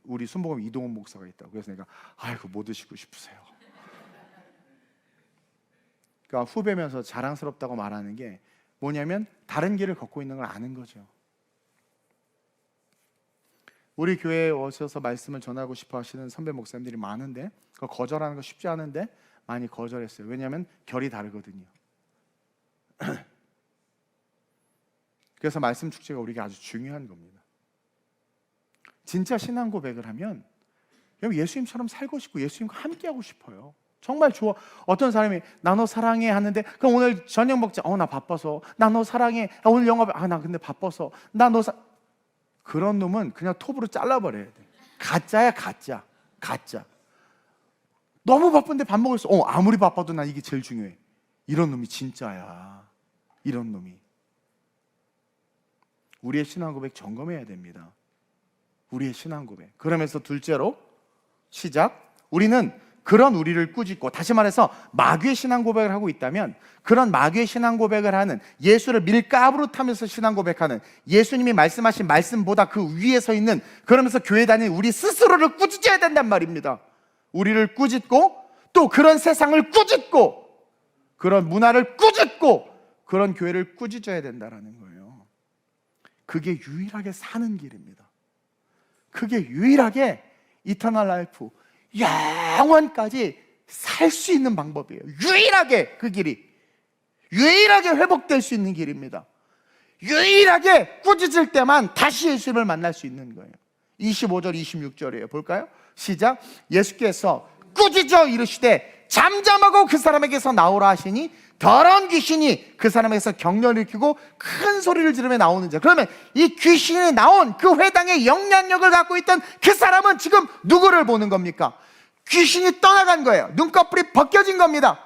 우리 순복음 이동원 목사가 있다고. 그래서 내가 아이고 뭐 드시고 싶으세요? 그러니까 후배면서 자랑스럽다고 말하는 게 뭐냐면 다른 길을 걷고 있는 걸 아는 거죠. 우리 교회에 오셔서 말씀을 전하고 싶어 하시는 선배 목사님들이 많은데 그거 거절하는 거 쉽지 않은데 많이 거절했어요. 왜냐하면 결이 다르거든요. 그래서 말씀 축제가 우리에게 아주 중요한 겁니다. 진짜 신앙 고백을 하면 예수님처럼 살고 싶고 예수님과 함께하고 싶어요. 정말 좋아. 어떤 사람이 나 너 사랑해 하는데 그럼 오늘 저녁 먹자. 나 바빠서. 나 너 사랑해. 오늘 영업. 나 근데 바빠서. 나 너 그런 놈은 그냥 톱으로 잘라버려야 돼. 가짜야 가짜. 가짜. 너무 바쁜데 밥 먹을 수. 아무리 바빠도 난 이게 제일 중요해. 이런 놈이 진짜야. 이런 놈이. 우리의 신앙 고백 점검해야 됩니다. 우리의 신앙 고백. 그러면서 둘째로 시작. 우리는 그런 우리를 꾸짖고, 다시 말해서 마귀의 신앙 고백을 하고 있다면 그런 마귀의 신앙 고백을 하는, 예수를 밀가부르타면서 신앙 고백하는, 예수님이 말씀하신 말씀보다 그 위에 서 있는, 그러면서 교회 다니는 우리 스스로를 꾸짖어야 된단 말입니다. 우리를 꾸짖고 또 그런 세상을 꾸짖고 그런 문화를 꾸짖고 그런 교회를 꾸짖어야 된다는 거예요. 그게 유일하게 사는 길입니다. 그게 유일하게 이터널 라이프, 영원까지 살 수 있는 방법이에요. 유일하게 그 길이, 유일하게 회복될 수 있는 길입니다. 유일하게 꾸짖을 때만 다시 예수님을 만날 수 있는 거예요. 25절 26절이에요. 볼까요? 시작. 예수께서 꾸짖어 이르시되 잠잠하고 그 사람에게서 나오라 하시니 더러운 귀신이 그 사람에게서 격려를 일으키고 큰 소리를 지르며 나오는 자. 그러면 이 귀신이 나온 그 회당의 영향력을 갖고 있던 그 사람은 지금 누구를 보는 겁니까? 귀신이 떠나간 거예요. 눈꺼풀이 벗겨진 겁니다.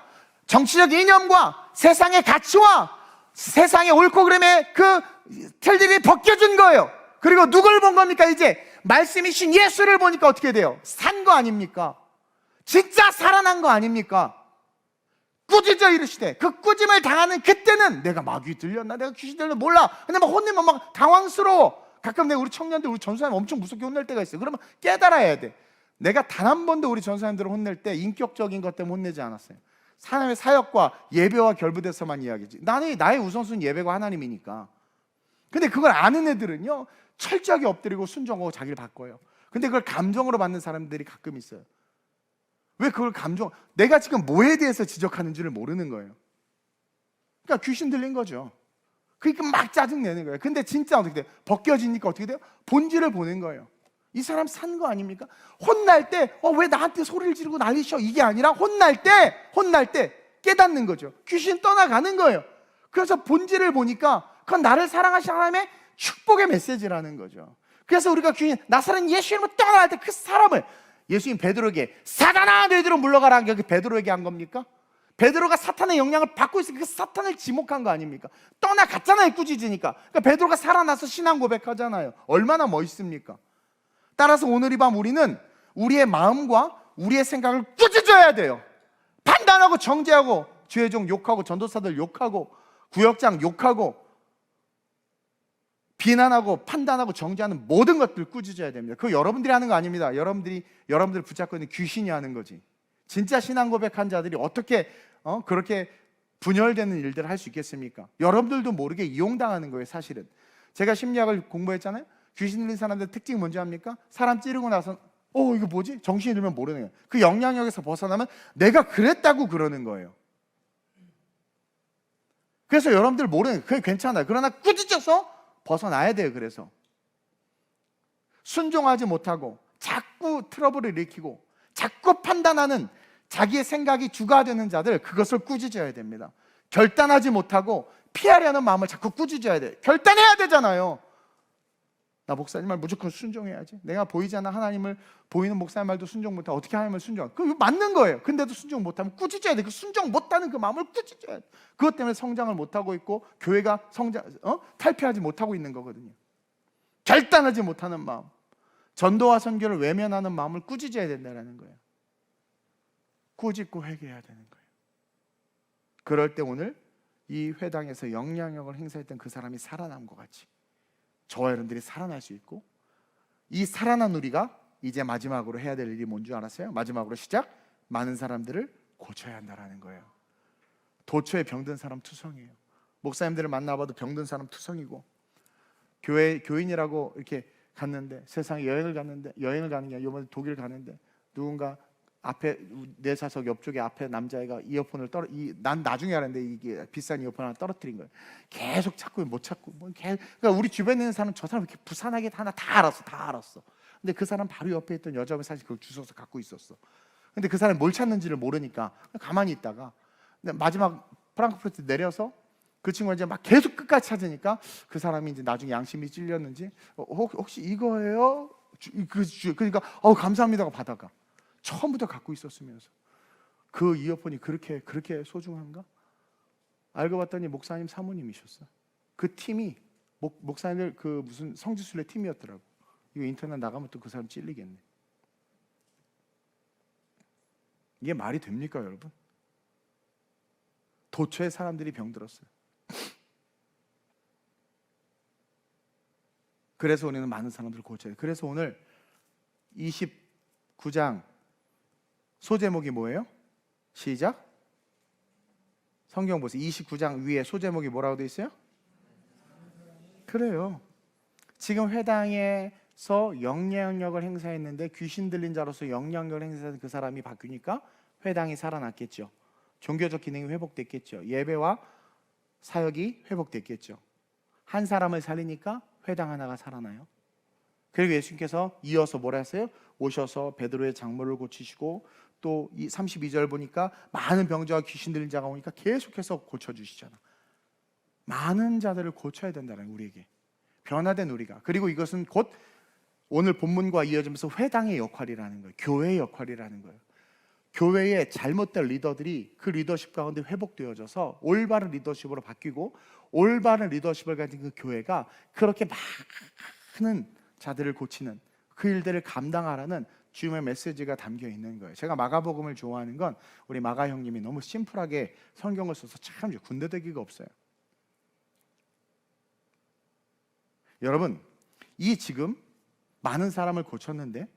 정치적 이념과 세상의 가치와 세상의 옳고 그름의 그 틀들이 벗겨진 거예요. 그리고 누굴 본 겁니까? 이제 말씀이신 예수를 보니까 어떻게 돼요? 산 거 아닙니까? 진짜 살아난 거 아닙니까? 꾸짖어 이르시되, 그 꾸짐을 당하는 그때는 내가 마귀 들렸나, 내가 귀신 들렸나 몰라. 근데 막 혼내면 막 당황스러워. 가끔 내가 우리 청년들, 우리 전사님 엄청 무섭게 혼낼 때가 있어요. 그러면 깨달아야 돼. 내가 단 한 번도 우리 전사님들을 혼낼 때 인격적인 것 때문에 혼내지 않았어요. 하나님의 사역과 예배와 결부돼서만 이야기지. 나의 우선순위 예배가 하나님이니까. 근데 그걸 아는 애들은요 철저하게 엎드리고 순종하고 자기를 바꿔요. 근데 그걸 감정으로 받는 사람들이 가끔 있어요. 왜 그걸 내가 지금 뭐에 대해서 지적하는지를 모르는 거예요. 그러니까 귀신 들린 거죠. 그러니까 막 짜증내는 거예요. 근데 진짜 어떻게 돼요? 벗겨지니까 어떻게 돼요? 본질을 보는 거예요. 이 사람 산 거 아닙니까? 혼날 때 왜 나한테 소리를 지르고 난리셔, 이게 아니라 혼날 때 깨닫는 거죠. 귀신 떠나가는 거예요. 그래서 본질을 보니까 그건 나를 사랑하시는 하나님의 축복의 메시지라는 거죠. 그래서 우리가 나사렛 예수님을 떠나갈 때 그 사람을, 예수님 베드로에게 사단아 너희들은 물러가라 한 게 베드로에게 한 겁니까? 베드로가 사탄의 영향을 받고 있으니까 그 사탄을 지목한 거 아닙니까? 떠나갔잖아요, 꾸짖으니까. 그러니까 베드로가 살아나서 신앙 고백하잖아요. 얼마나 멋있습니까? 따라서 오늘 이 밤 우리는 우리의 마음과 우리의 생각을 꾸짖어야 돼요. 판단하고 정죄하고 죄종 욕하고 전도사들 욕하고 구역장 욕하고 비난하고 판단하고 정죄하는 모든 것들 꾸짖어야 됩니다. 그거 여러분들이 하는 거 아닙니다. 여러분들을 붙잡고 있는 귀신이 하는 거지. 진짜 신앙 고백한 자들이 어떻게 그렇게 분열되는 일들을 할 수 있겠습니까? 여러분들도 모르게 이용당하는 거예요, 사실은. 제가 심리학을 공부했잖아요. 귀신 들린 사람들 특징이 뭔지 압니까? 사람 찌르고 나서 이거 뭐지? 정신이 들면 모르는 거예요. 그 영향력에서 벗어나면 내가 그랬다고 그러는 거예요. 그래서 여러분들 모르는 거예요. 그게 괜찮아요. 그러나 꾸짖어서 벗어나야 돼요. 그래서 순종하지 못하고 자꾸 트러블을 일으키고 자꾸 판단하는 자기의 생각이 주가 되는 자들, 그것을 꾸짖어야 됩니다. 결단하지 못하고 피하려는 마음을 자꾸 꾸짖어야 돼요. 결단해야 되잖아요. 나 목사님 말 무조건 순종해야지. 내가 보이잖아. 하나님을 보이는 목사님 말도 순종 못하고 어떻게 하나님을 순종할까? 그거 맞는 거예요. 근데도 순종 못하면 꾸짖어야 돼. 그 순종 못하는 그 마음을 꾸짖어야 돼. 그것 때문에 성장을 못하고 있고 교회가 탈피하지 못하고 있는 거거든요. 결단하지 못하는 마음, 전도와 선교를 외면하는 마음을 꾸짖어야 된다는 거예요. 꾸짖고 회개해야 되는 거예요. 그럴 때 오늘 이 회당에서 영향력을 행사했던 그 사람이 살아남은 것 같이 저와 여러분들이 살아날 수 있고, 이 살아난 우리가 이제 마지막으로 해야 될 일이 뭔 줄 알았어요? 마지막으로 시작, 많은 사람들을 고쳐야 한다는 거예요. 도처에 병든 사람 투성이에요. 목사님들을 만나봐도 병든 사람 투성이고, 교인이라고 이렇게 갔는데, 세상에 여행을 가는 게 아니라 이번에 독일 가는데 누군가 앞에 내 좌석 옆쪽에 앞에 남자애가 이어폰을 난 나중에 알았는데 이게 비싼 이어폰 하나 떨어뜨린 거예요. 계속 찾고 못 찾고 그러니까 우리 주변에 있는 사람 저 사람 이렇게 부산하게 하나 다 알았어. 근데 그 사람 바로 옆에 있던 여자분 사실 그걸 주워서 갖고 있었어. 근데 그 사람이 뭘 찾는지를 모르니까 가만히 있다가 마지막 프랑크푸르트 내려서 그 친구가 이제 막 계속 끝까지 찾으니까 그 사람이 이제 나중에 양심이 찔렸는지 혹시 이거예요? 그러니까 감사합니다가 받아가. 처음부터 갖고 있었으면서 그 이어폰이 그렇게 소중한가? 알고 봤더니 목사님 사모님이셨어. 그 팀이 목사님들 그 무슨 성지순례 팀이었더라고. 이거 인터넷 나가면 또 그 사람 찔리겠네. 이게 말이 됩니까, 여러분? 도처에 사람들이 병들었어요. 그래서 우리는 많은 사람들을 고쳐야 돼. 그래서 오늘 29장 소제목이 뭐예요? 시작. 성경 보세요. 29장 위에 소제목이 뭐라고 되어 있어요? 그래요. 지금 회당에서 영향력을 행사했는데 귀신 들린 자로서 영향력을 행사한 그 사람이 바뀌니까 회당이 살아났겠죠. 종교적 기능이 회복됐겠죠. 예배와 사역이 회복됐겠죠. 한 사람을 살리니까 회당 하나가 살아나요. 그리고 예수님께서 이어서 뭐라 했어요? 오셔서 베드로의 장모를 고치시고 또 이 32절 보니까 많은 병자와 귀신 들린 자가 오니까 계속해서 고쳐주시잖아. 많은 자들을 고쳐야 된다는 거예요, 우리에게. 변화된 우리가. 그리고 이것은 곧 오늘 본문과 이어지면서 회당의 역할이라는 거예요. 교회의 역할이라는 거예요. 교회의 잘못된 리더들이 그 리더십 가운데 회복되어져서 올바른 리더십으로 바뀌고, 올바른 리더십을 가진 그 교회가 그렇게 많은 자들을 고치는 그 일들을 감당하라는 주님의 메시지가 담겨 있는 거예요. 제가 마가복음을 좋아하는 건 우리 마가 형님이 너무 심플하게 성경을 써서 참 군더더기가 없어요. 여러분, 이 지금 많은 사람을 고쳤는데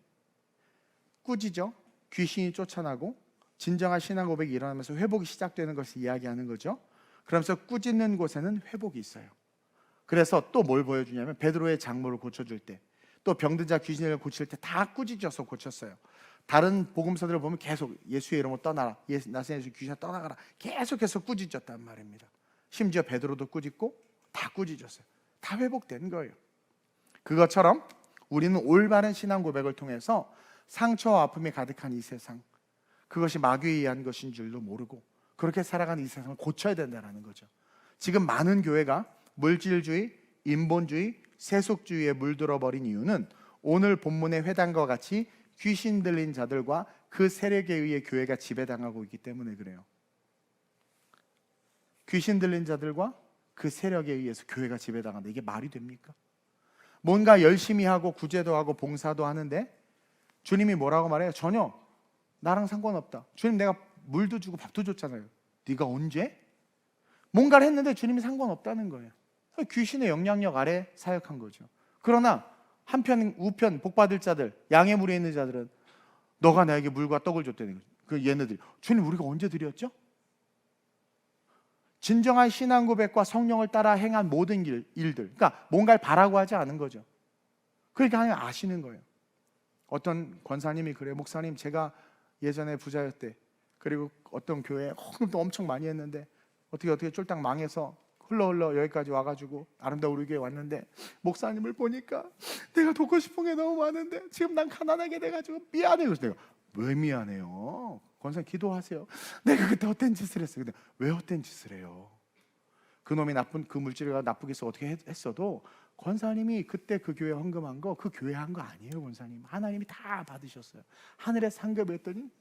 꾸짖어 귀신이 쫓아나고 진정한 신앙 고백이 일어나면서 회복이 시작되는 것을 이야기하는 거죠. 그러면서 꾸짖는 곳에는 회복이 있어요. 그래서 또 뭘 보여주냐면 베드로의 장모를 고쳐줄 때, 또 병든 자 귀신을 고칠 때 다 꾸짖어서 고쳤어요. 다른 복음서들을 보면 계속 예수의 이름으로 떠나라, 나사렛 귀신 떠나가라, 계속해서 꾸짖었단 말입니다. 심지어 베드로도 꾸짖고 다 꾸짖었어요. 다 회복된 거예요. 그것처럼 우리는 올바른 신앙 고백을 통해서 상처와 아픔이 가득한 이 세상, 그것이 마귀에 의한 것인 줄도 모르고 그렇게 살아가는 이 세상을 고쳐야 된다는 거죠. 지금 많은 교회가 물질주의, 인본주의, 세속주의에 물들어 버린 이유는 오늘 본문의 회당과 같이 귀신 들린 자들과 그 세력에 의해 교회가 지배당하고 있기 때문에 그래요. 귀신 들린 자들과 그 세력에 의해서 교회가 지배당한다. 이게 말이 됩니까? 뭔가 열심히 하고 구제도 하고 봉사도 하는데 주님이 뭐라고 말해요? 전혀 나랑 상관없다. 주님 내가 물도 주고 밥도 줬잖아요. 네가 언제? 뭔가를 했는데 주님이 상관없다는 거예요. 귀신의 영향력 아래 사역한 거죠. 그러나 한편 우편 복받을 자들, 양의 물에 있는 자들은 너가 나에게 물과 떡을 줬다는 거죠. 그 얘네들이 주님 우리가 언제 드렸죠? 진정한 신앙 고백과 성령을 따라 행한 모든 일들, 그러니까 뭔가를 바라고 하지 않은 거죠. 그러니까 하나님 아시는 거예요. 어떤 권사님이 그래요. 목사님 제가 예전에 부자였대. 그리고 어떤 교회에 헌금도 엄청 많이 했는데 어떻게 쫄딱 망해서 흘러 여기까지 와가지고 아름다운 우리 교회 왔는데 목사님을 보니까 내가 돕고 싶은 게 너무 많은데 지금 난 가난하게 돼가지고 미안해요. 그래서 내가 왜 미안해요? 권사님 기도하세요. 내가 그때 헛된 짓을 했어요. 근데 왜 헛된 짓을 해요? 그놈이 그 물질을 나쁘게 해서 어떻게 했어도 권사님이 그때 그 교회 헌금한 거 그 교회 한 거 아니에요. 권사님 하나님이 다 받으셨어요. 하늘에 상급했더니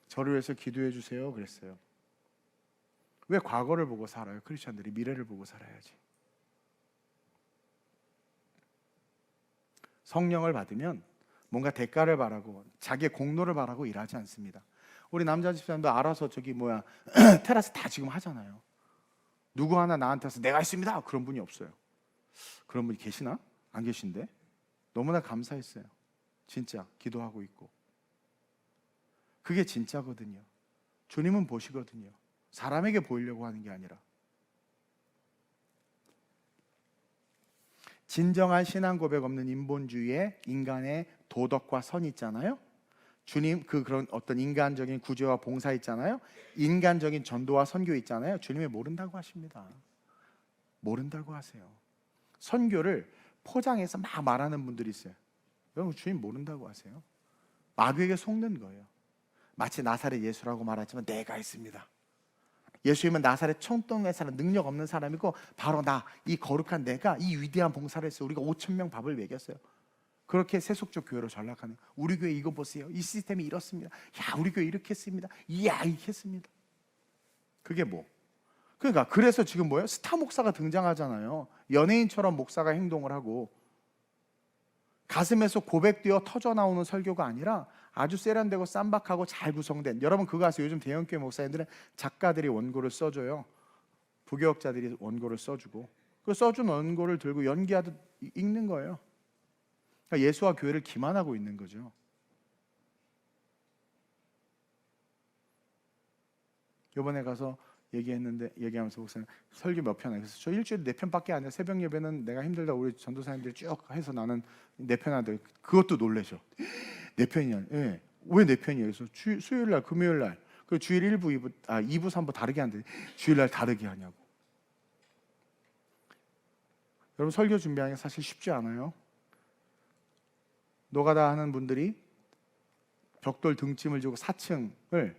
저를 위해서 기도해 주세요 그랬어요. 왜 과거를 보고 살아요? 크리스천들이 미래를 보고 살아야지. 성령을 받으면 뭔가 대가를 바라고 자기의 공로를 바라고 일하지 않습니다. 우리 남자 집사님도 알아서 테라스 다 지금 하잖아요. 누구 하나 나한테 와서 내가 했습니다 그런 분이 없어요. 그런 분이 계시나? 안 계신데? 너무나 감사했어요. 진짜 기도하고 있고. 그게 진짜거든요. 주님은 보시거든요. 사람에게 보이려고 하는 게 아니라. 진정한 신앙 고백 없는 인본주의에 인간의 도덕과 선이 있잖아요. 주님 그런 어떤 인간적인 구제와 봉사 있잖아요. 인간적인 전도와 선교 있잖아요. 주님이 모른다고 하십니다. 모른다고 하세요. 선교를 포장해서 막 말하는 분들이 있어요. 여러분 주님 모른다고 하세요. 마귀에게 속는 거예요. 마치 나사렛 예수라고 말하지만 내가 있습니다. 예수님은 나사렛 청동네 사람, 능력 없는 사람이고 바로 나, 이 거룩한 내가 이 위대한 봉사를 했어요. 우리가 5,000명 밥을 먹였어요. 그렇게 세속적 교회로 전락하는, 우리 교회 이거 보세요. 이 시스템이 이렇습니다. 야 우리 교회 이렇게 했습니다. 이야 이렇게 했습니다. 그게 뭐? 그러니까 그래서 지금 뭐예요? 스타 목사가 등장하잖아요. 연예인처럼 목사가 행동을 하고 가슴에서 고백되어 터져나오는 설교가 아니라 아주 세련되고 쌈박하고 잘 구성된, 여러분 그거 아세요? 요즘 대형교회 목사님들은 작가들이 원고를 써줘요. 부교역자들이 원고를 써주고 그 써준 원고를 들고 연기하듯 읽는 거예요. 그러니까 예수와 교회를 기만하고 있는 거죠. 이번에 가서 얘기하면서 목사님 설교 몇 편 하겠어요? 저 일주일에 4편밖에 안 해요. 새벽 예배는 내가 힘들다 우리 전도사님들이 쭉 해서 나는 4편 하는데 그것도 놀래죠. 4편이냐? 예. 왜 4편이에요? 그래서 수요일 날, 금요일 날, 그 주일 1부, 2부, 3부 다르게 하는데 주일 날 다르게 하냐고. 여러분 설교 준비하는 게 사실 쉽지 않아요. 노가다 하는 분들이 벽돌 등짐을 지고 4층을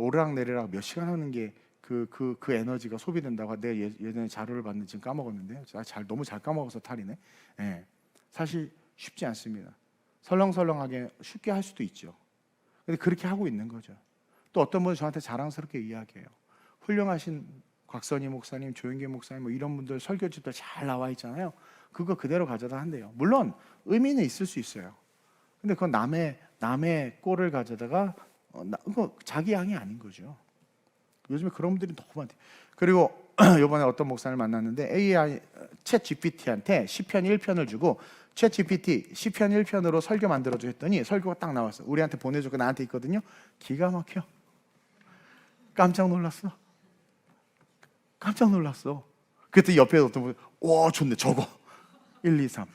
오르락내리락 몇 시간 하는 게 그 에너지가 소비된다고. 내가 예전에 자료를 봤는데 지금 까먹었는데 너무 잘 까먹어서 탈이네. 예. 사실 쉽지 않습니다. 설렁설렁하게 쉽게 할 수도 있죠. 근데 그렇게 하고 있는 거죠. 또 어떤 분은 저한테 자랑스럽게 이야기해요. 훌륭하신 곽선희 목사님, 조영기 목사님 뭐 이런 분들 설교집들 잘 나와 있잖아요. 그거 그대로 가져다 한대요. 물론 의미는 있을 수 있어요. 근데 그건 남의 꼴을 가져다가 그거 자기 양이 아닌 거죠. 요즘에 그런 분들이 너무 많대. 그리고 이번에 어떤 목사를 만났는데 AI 챗 GPT한테 시편 1편을 주고 챗 GPT 시편 1편으로 설교 만들어줘 했더니 설교가 딱 나왔어. 우리한테 보내줬고 나한테 있거든요. 기가 막혀. 깜짝 놀랐어. 그때 옆에 어떤 분, 와 좋네 저거 1, 2, 3.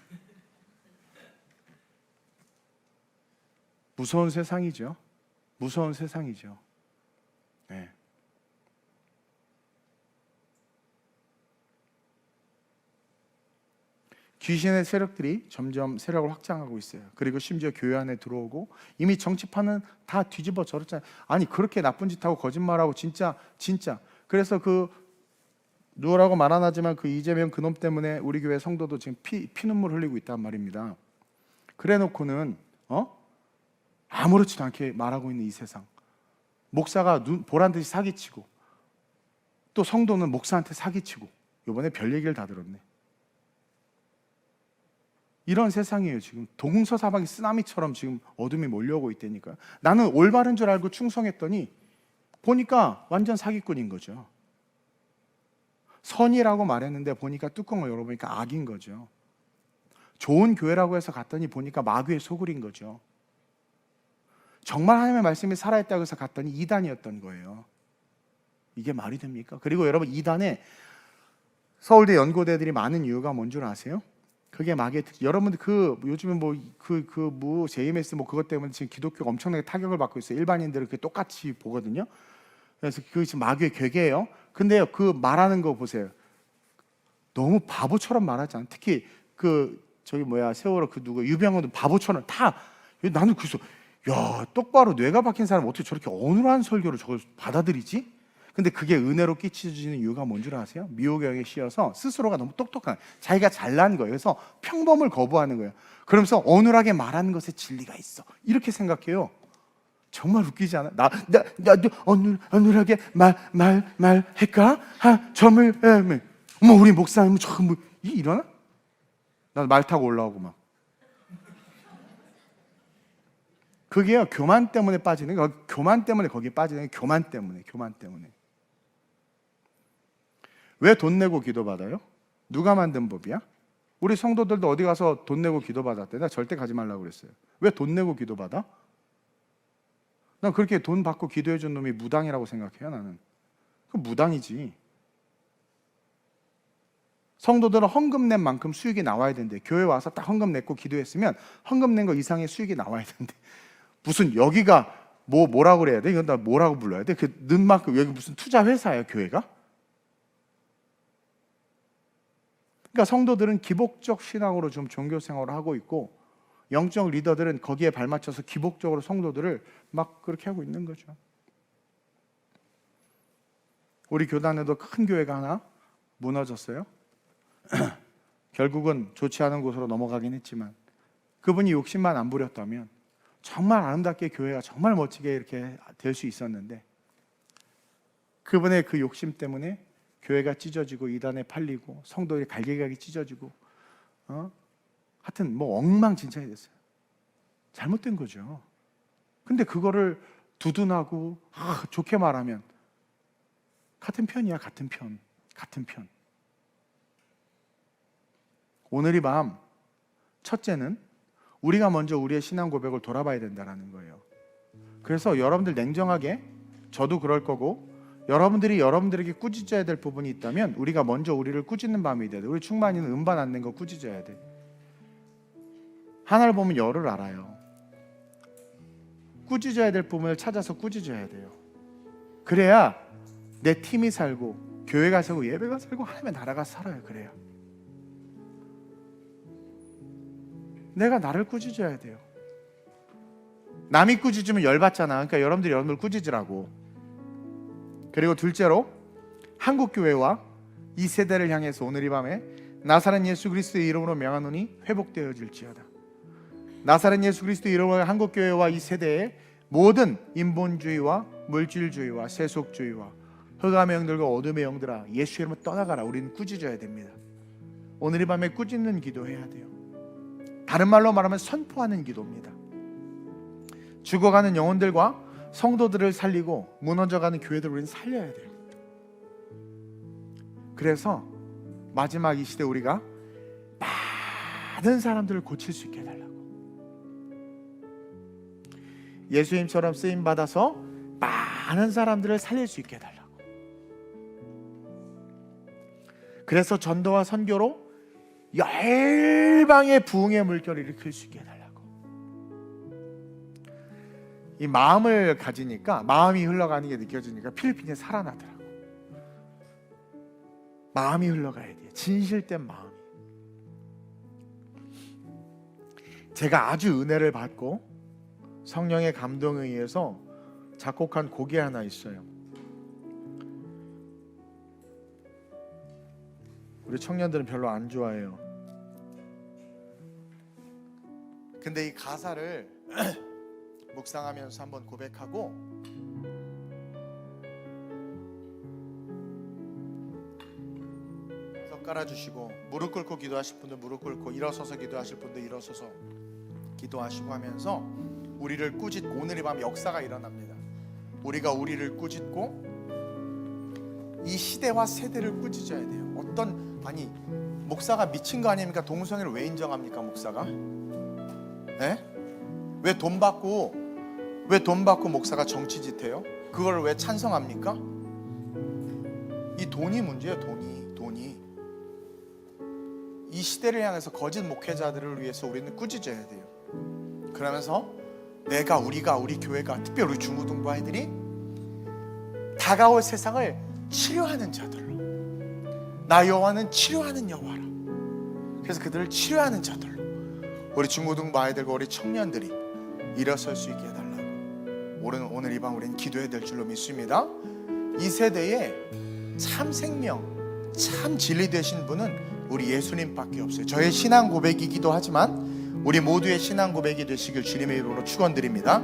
무서운 세상이죠. 네. 귀신의 세력들이 점점 세력을 확장하고 있어요. 그리고 심지어 교회 안에 들어오고 이미 정치판은 다 뒤집어 졌잖아요. 아니 그렇게 나쁜 짓하고 거짓말하고 진짜 그래서 누구라고 말 안 하지만 그 이재명 그놈 때문에 우리 교회 성도도 지금 피눈물 흘리고 있단 말입니다. 그래놓고는 아무렇지도 않게 말하고 있는 이 세상. 목사가 보란 듯이 사기치고 또 성도는 목사한테 사기치고 이번에 별 얘기를 다 들었네. 이런 세상이에요. 지금 동서사방이 쓰나미처럼 지금 어둠이 몰려오고 있다니까요. 나는 올바른 줄 알고 충성했더니 보니까 완전 사기꾼인 거죠. 선이라고 말했는데 보니까 뚜껑을 열어보니까 악인 거죠. 좋은 교회라고 해서 갔더니 보니까 마귀의 소굴인 거죠. 정말 하나님의 말씀이 살아있다고 해서 갔더니 이단이었던 거예요. 이게 말이 됩니까? 그리고 여러분, 이단에 서울대 연고대들이 많은 이유가 뭔 줄 아세요? 그게 마귀의 여러분들 요즘에 JMS 그것 때문에 지금 기독교가 엄청나게 타격을 받고 있어요. 일반인들은 그게 똑같이 보거든요. 그래서 그게 지금 마귀의 괴계예요. 근데요, 그 말하는 거 보세요. 너무 바보처럼 말하지 않아요. 특히 세월호 누구 유병호도 바보처럼 다. 나는 그래서 똑바로 뇌가 박힌 사람 어떻게 저렇게 어눌한 설교를 저걸 받아들이지? 근데 그게 은혜로 끼쳐지는 이유가 뭔 줄 아세요? 미호경에 씌어서 스스로가 너무 똑똑한, 자기가 잘난 거예요. 그래서 평범을 거부하는 거예요. 그러면서 어눌하게 말하는 것에 진리가 있어, 이렇게 생각해요. 정말 웃기지 않아? 나도 어눌하게 말할까? 우리 목사님은 이러나? 나 말 타고 올라오고 막. 그게요, 교만 때문에 빠지는 거. 교만 때문에 거기에 빠지는 거. 교만 때문에. 왜 돈 내고 기도받아요? 누가 만든 법이야? 우리 성도들도 어디 가서 돈 내고 기도받았대. 나 절대 가지 말라고 그랬어요. 왜 돈 내고 기도받아? 난 그렇게 돈 받고 기도해 준 놈이 무당이라고 생각해요. 나는 그건 무당이지. 성도들은 헌금 낸 만큼 수익이 나와야 된대. 교회 와서 딱 헌금 냈고 기도했으면 헌금 낸 거 이상의 수익이 나와야 된대. 무슨 여기가 뭐라고 그래야 돼? 이건 나 뭐라고 불러야 돼? 그 는 만큼 여기 무슨 투자 회사예요, 교회가? 그러니까 성도들은 기복적 신앙으로 좀 종교 생활을 하고 있고, 영적 리더들은 거기에 발맞춰서 기복적으로 성도들을 막 그렇게 하고 있는 거죠. 우리 교단에도 큰 교회가 하나 무너졌어요. 결국은 좋지 않은 곳으로 넘어가긴 했지만, 그분이 욕심만 안 부렸다면 정말 아름답게 교회가 정말 멋지게 이렇게 될 수 있었는데, 그분의 그 욕심 때문에 교회가 찢어지고 이단에 팔리고 성도의 갈기갈기 찢어지고 하여튼 엉망진창이 됐어요. 잘못된 거죠. 근데 그거를 두둔하고 좋게 말하면 같은 편이야. 같은 편. 오늘 이 밤 첫째는 우리가 먼저 우리의 신앙 고백을 돌아봐야 된다는 거예요. 그래서 여러분들 냉정하게, 저도 그럴 거고, 여러분들이 여러분들에게 꾸짖어야 될 부분이 있다면 우리가 먼저 우리를 꾸짖는 밤이 돼야 돼. 우리 충만이는 음반 안 낸 거 꾸짖어야 돼. 하나를 보면 열을 알아요. 꾸짖어야 될 부분을 찾아서 꾸짖어야 돼요. 그래야 내 팀이 살고 교회가 살고 예배가 살고 하나님의 나라가 살아요. 그래요. 내가 나를 꾸짖어야 돼요. 남이 꾸짖으면 열받잖아. 그러니까 여러분들이 여러분을 꾸짖으라고. 그리고 둘째로, 한국교회와 이 세대를 향해서 오늘 이 밤에 나사렛 예수 그리스도의 이름으로 명하노니 회복되어질지어다. 나사렛 예수 그리스도의 이름으로 한국교회와 이 세대의 모든 인본주의와 물질주의와 세속주의와 흑암의 영들과 어둠의 영들아, 예수 이름으로 떠나가라. 우리는 꾸짖어야 됩니다. 오늘 이 밤에 꾸짖는 기도해야 돼요. 다른 말로 말하면 선포하는 기도입니다. 죽어가는 영혼들과 성도들을 살리고 무너져가는 교회들을 우리는 살려야 돼요. 그래서 마지막 이 시대 우리가 많은 사람들을 고칠 수 있게 해달라고. 예수님처럼 쓰임받아서 많은 사람들을 살릴 수 있게 해달라고. 그래서 전도와 선교로 열방의 부흥의 물결을 일으킬 수 있게 해달라고. 이 마음을 가지니까, 마음이 흘러가는 게 느껴지니까 필리핀에 살아나더라고. 마음이 흘러가야 돼요. 진실된 마음이. 제가 아주 은혜를 받고 성령의 감동에 의해서 작곡한 곡이 하나 있어요. 우리 청년들은 별로 안 좋아해요. 근데 이 가사를 묵상하면서 한번 고백하고, 석 깔아주시고, 무릎 꿇고 기도하실 분들 무릎 꿇고, 일어서서 기도하실 분들 일어서서 기도하시고 하면서 우리를 꾸짖고, 오늘 이 밤 역사가 일어납니다. 우리가 우리를 꾸짖고 이 시대와 세대를 꾸짖어야 돼요. 아니 목사가 미친 거 아닙니까? 동성애를 왜 인정합니까, 목사가? 네? 왜 돈 받고 목사가 정치짓해요? 그걸 왜 찬성합니까? 이 돈이 문제예요. 돈이. 이 시대를 향해서 거짓 목회자들을 위해서 우리는 꾸짖어야 돼요. 그러면서 우리 교회가, 특별히 우리 중고등부 아이들이 다가올 세상을 치료하는 자들로, 나 여호와는 치료하는 여호와라. 그래서 그들을 치료하는 자들로 우리 중고등부 아이들과 우리 청년들이 일어설 수 있게 해달라고 오늘 이 밤 우리는 기도해야 될 줄로 믿습니다. 이 세대에 참 생명, 참 진리 되신 분은 우리 예수님밖에 없어요. 저의 신앙 고백이기도 하지만 우리 모두의 신앙 고백이 되시길 주님의 이름으로 축원드립니다.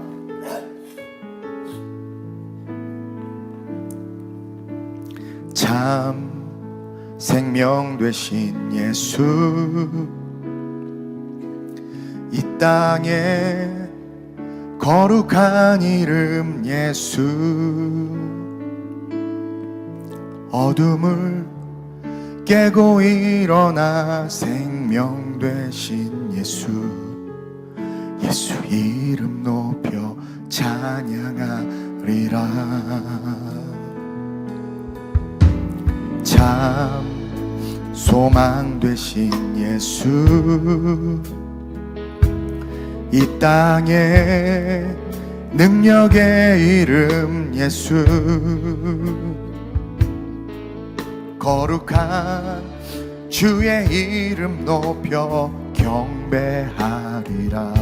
참 생명 되신 예수, 이 땅에 거룩한 이름 예수, 어둠을 깨고 일어나 생명 되신 예수, 예수 이름 높여 찬양하리라. 참 소망 되신 예수, 이 땅에 능력의 이름 예수, 거룩한 주의 이름 높여 경배하리라.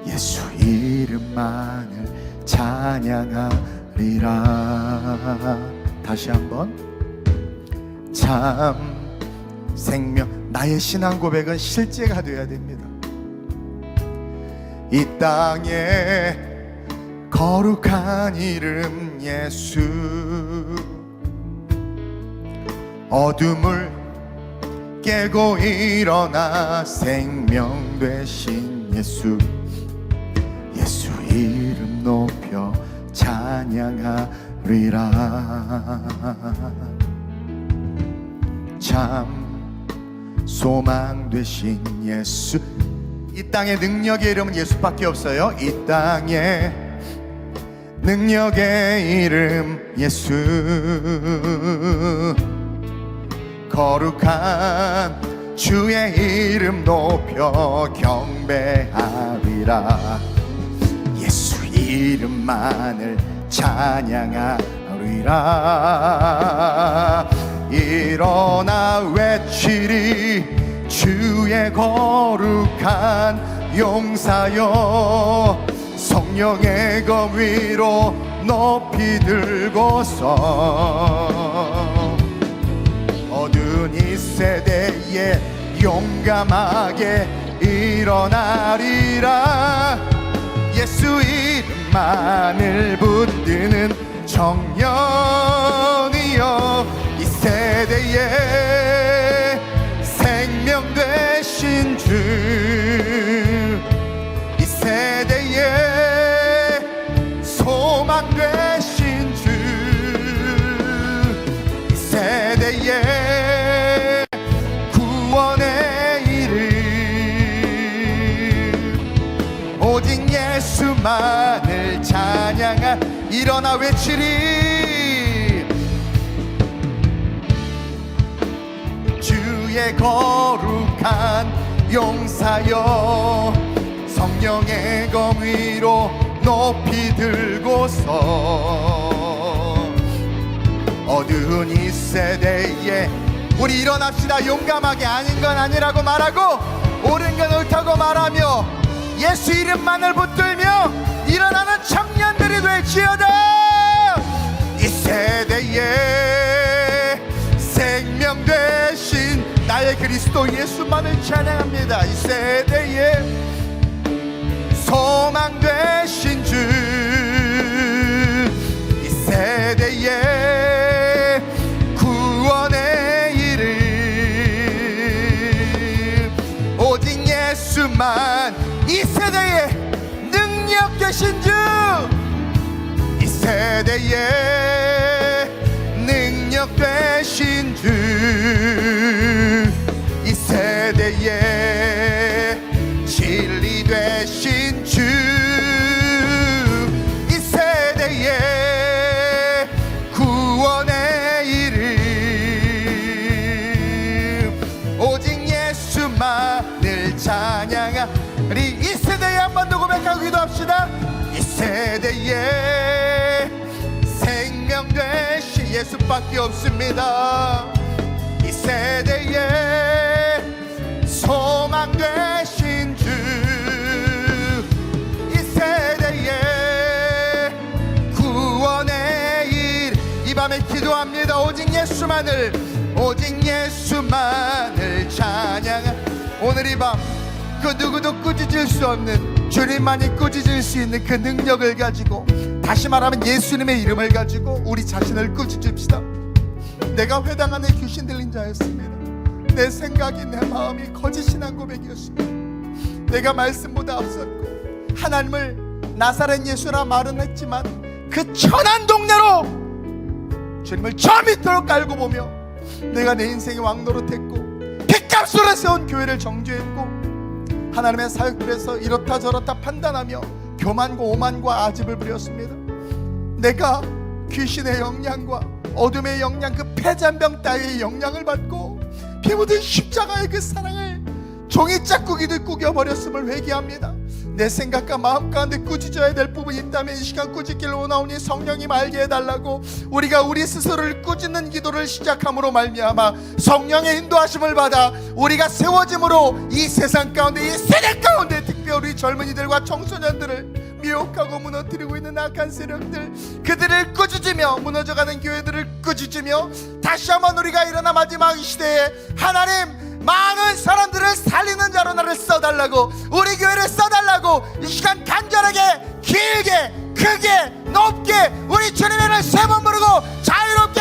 예수 이름만을 찬양하리라. 다시 한번. 참 생명, 나의 신앙 고백은 실제가 되어야 됩니다. 이 땅에 거룩한 이름 예수, 어둠을 깨고 일어나 생명 되신 예수, 예수 이름 높여 찬양하리라. 참 소망 되신 예수, 이 땅에 능력의 이름은 예수밖에 없어요. 이 땅에 능력의 이름 예수, 거룩한 주의 이름 높여 경배하리라. 예수 이름만을 찬양하리라. 일어나 외치리 주의 거룩한 용사여, 성령의 검 위로 높이 들고서 어두운 이 세대에 용감하게 일어나리라. 예수 이름만을 붙드는 청년이여, 이 세대에 생명 되신 주, 이 세대에 소망 되신 주, 이 세대에 구원의 이름, 오직 예수만을 찬양하. 일어나 외치리 주의 거룩한 용사여, 성령의 검 위로 높이 들고서 어두운 이 세대에 우리 일어납시다. 용감하게 아닌 건 아니라고 말하고 옳은 건 옳다고 말하며 예수 이름만을 붙들며 일어나는 청년들이 될지어다. 이 세대에 생명 되신 나의 그리스도 예수만을 찬양합니다. 이 세대에 소망 되신 주, 이 세대에 구원의 이름, 오직 예수만, 이 세대에 능력 되신 주, 이 세대에 예수밖에 없습니다. 이 세대의 소망 되신 주, 이 세대의 구원의 일, 이 밤에 기도합니다. 오직 예수만을, 오직 예수만을 찬양하. 오늘 이 밤 그 누구도 꾸짖을 수 없는 주님만이 꾸짖을 수 있는 그 능력을 가지고, 다시 말하면 예수님의 이름을 가지고 우리 자신을 꾸짖읍시다. 내가 회당 안에 귀신 들린 자였습니다. 내 생각이, 내 마음이 거짓 신앙 고백이었습니다. 내가 말씀보다 앞섰고 하나님을 나사렛 예수라 말은 했지만 그 천한 동네로 주님을 저 밑으로 깔고 보며 내가 내 인생의 왕노릇했고 핏값으로 세운 교회를 정죄했고 하나님의 사역들에서 이렇다 저렇다 판단하며 교만과 오만과 아집을 부렸습니다. 내가 귀신의 영향과 어둠의 영향, 그 폐잔병 따위의 영향을 받고 피 묻은 십자가의 그 사랑을 종이 짝꾸기들 꾸겨버렸음을 회개합니다. 내 생각과 마음 가운데 꾸짖어야 될 부분이 있다면 이 시간 꾸짖기를 원하오니 성령님 알게 해달라고, 우리가 우리 스스로를 꾸짖는 기도를 시작함으로 말미암아 성령의 인도하심을 받아 우리가 세워짐으로 이 세상 가운데, 이 세대 가운데 특별히 젊은이들과 청소년들을 미혹하고 무너뜨리고 있는 악한 세력들, 그들을 꾸짖으며 무너져가는 교회들을 꾸짖으며 다시 한번 우리가 일어나 마지막 이 시대에 하나님 많은 사람들을 살리는 자로 나를 써달라고, 우리 교회를 써달라고 이 시간 간절하게, 길게, 크게, 높게 우리 주님의 이름을 세 번 부르고 자유롭게